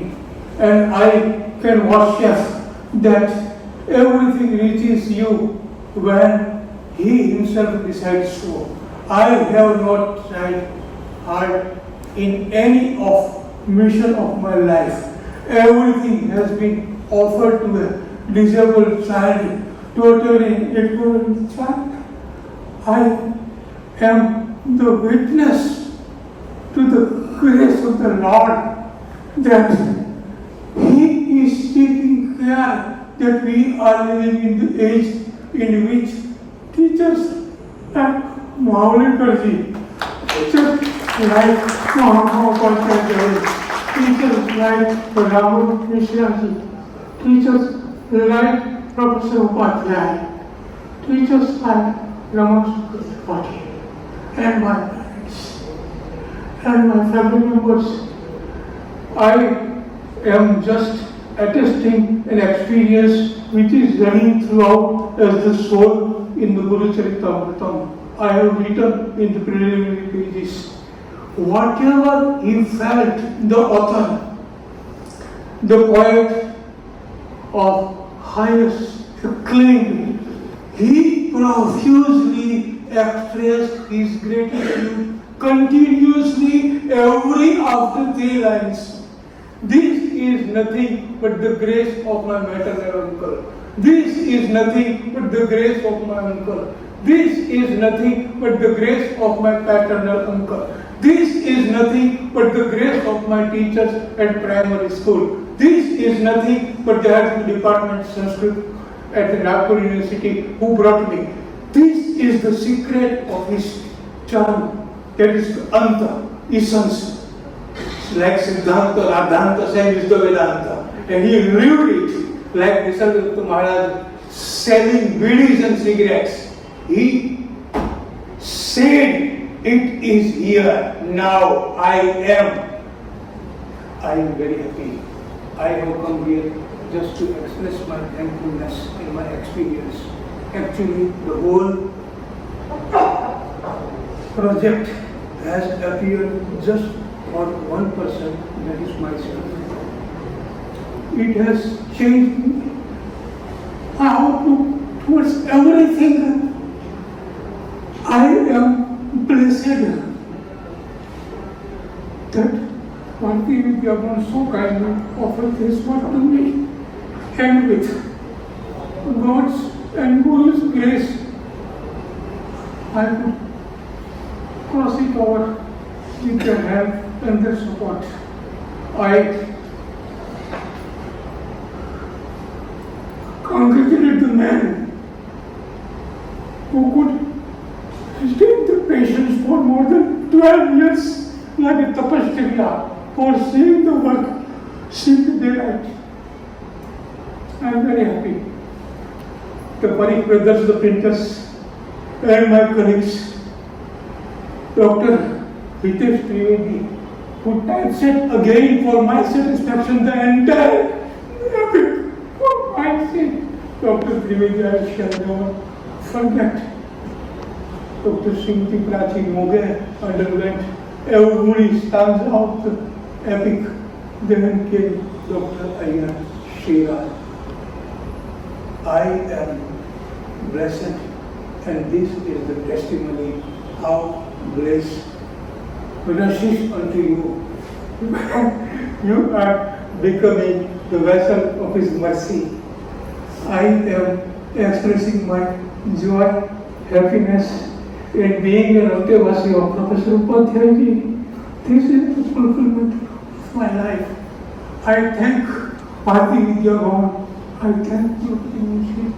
and I can worship that everything reaches you when He Himself decides so. I have not tried hard in any of mission of my life. Everything has been offered to a disabled child, totally ignorant child. I am the witness to the grace of the Lord that He is taking care that we are living in the age in which teachers like Mahakavya, teachers like Mahakavya, teachers like Ramana, teachers like Professor Upadhyay, teachers like Ramaswamy, and my parents, and my family members. I am just attesting an experience which is running throughout as the soul in the Guru-charitra. I have written in the preliminary pages, whatever he felt, the author, the poet of highest acclaim. He profusely expressed his gratitude continuously every after 3 lines. This is nothing but the grace of my maternal uncle. This is nothing but the grace of my uncle. This is nothing but the grace of my paternal uncle. This is nothing but the grace of my teachers at primary school. This is nothing but the head of the department Sanskrit at the Nagpur University who brought me. This is the secret of his charm. That is the Anta, essence. Like Siddhanta, Adhanta said is the Vedanta. And he lived it like Nisargadatta Maharaj selling bidis and cigarettes. He said, it is here, now, I am. I am very happy. I have come here just to express my thankfulness in my experience. Actually, the whole project has appeared just for one person, that is myself. It has changed me. How towards everything. I am blessed that Bharatiya Vidya Bhavan so kindly offered this work to me, and with God's and Guru's grace, I could cross it over with their help and their support. I congratulate the man who could take the patience for more than 12 years like a tapasya for seeing the work, seeing the daylight. I am very happy. The Puranic brothers, the printers, and my colleagues, Dr. Hitesh Trivedi, who typeset again for my satisfaction the entire epic for my sake. Dr. Trivedi, I shall never forget. Dr. Srimati Prachi Moge underwent every stanza of the epic. Then came Dr. Ayyar Shri A. I am blessed, and this is the testimony how grace rushes unto you. You are becoming the vessel of His mercy. I am expressing my joy, happiness in being an Amrta of Professor Upadhyayji. This is the fulfillment of my life. I thank Bharatiya Vidya Bhavan. I thank the University.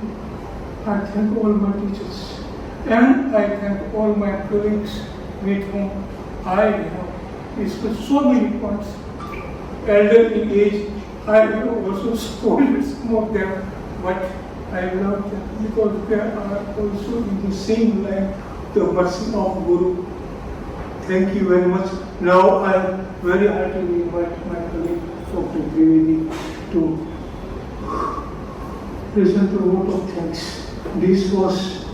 I thank all my teachers. And I thank all my colleagues with whom I have discussed so many points. Elder in age, I have also scolded some of them, but I love them because they are also in the same line, the mercy of Guru. Thank you very much. Now I am very heartily invite my colleague Dr. Trivedi to present a vote of thanks. This was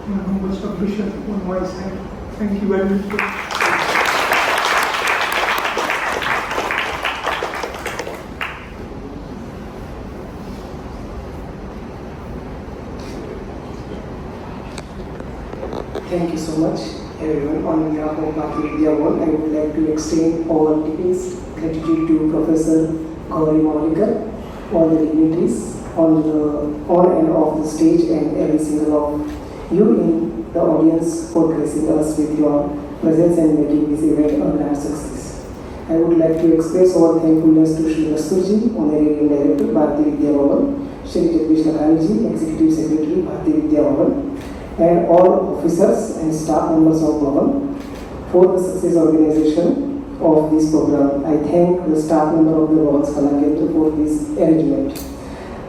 my humble submission on my side. Thank you very much. Thank you so much, everyone. On behalf of Bharatiya Vidya Bhavan, I would like to extend our deepest gratitude to Professor Gaurava-gatha, all the dignitaries on and off the stage, and every single of you in the audience for gracing us with your presence and making this event a grand success. I would like to express our thankfulness to Shri Rasurji, Honorary Director, Bharatiya Vidya Bhavan, Shri Jagdishnakarji, Executive Secretary, Bharatiya Vidya Bhavan, and all officers and staff members of Bhavan for the success organization of this program. I thank the staff member of the Bhavan's Kala Kendra for this arrangement.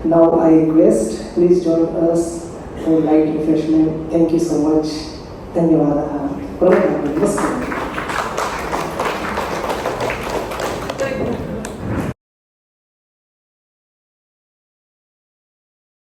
Now I request, please join us for light refreshment. Thank you so much. Dhanyawadaha. Namaskar.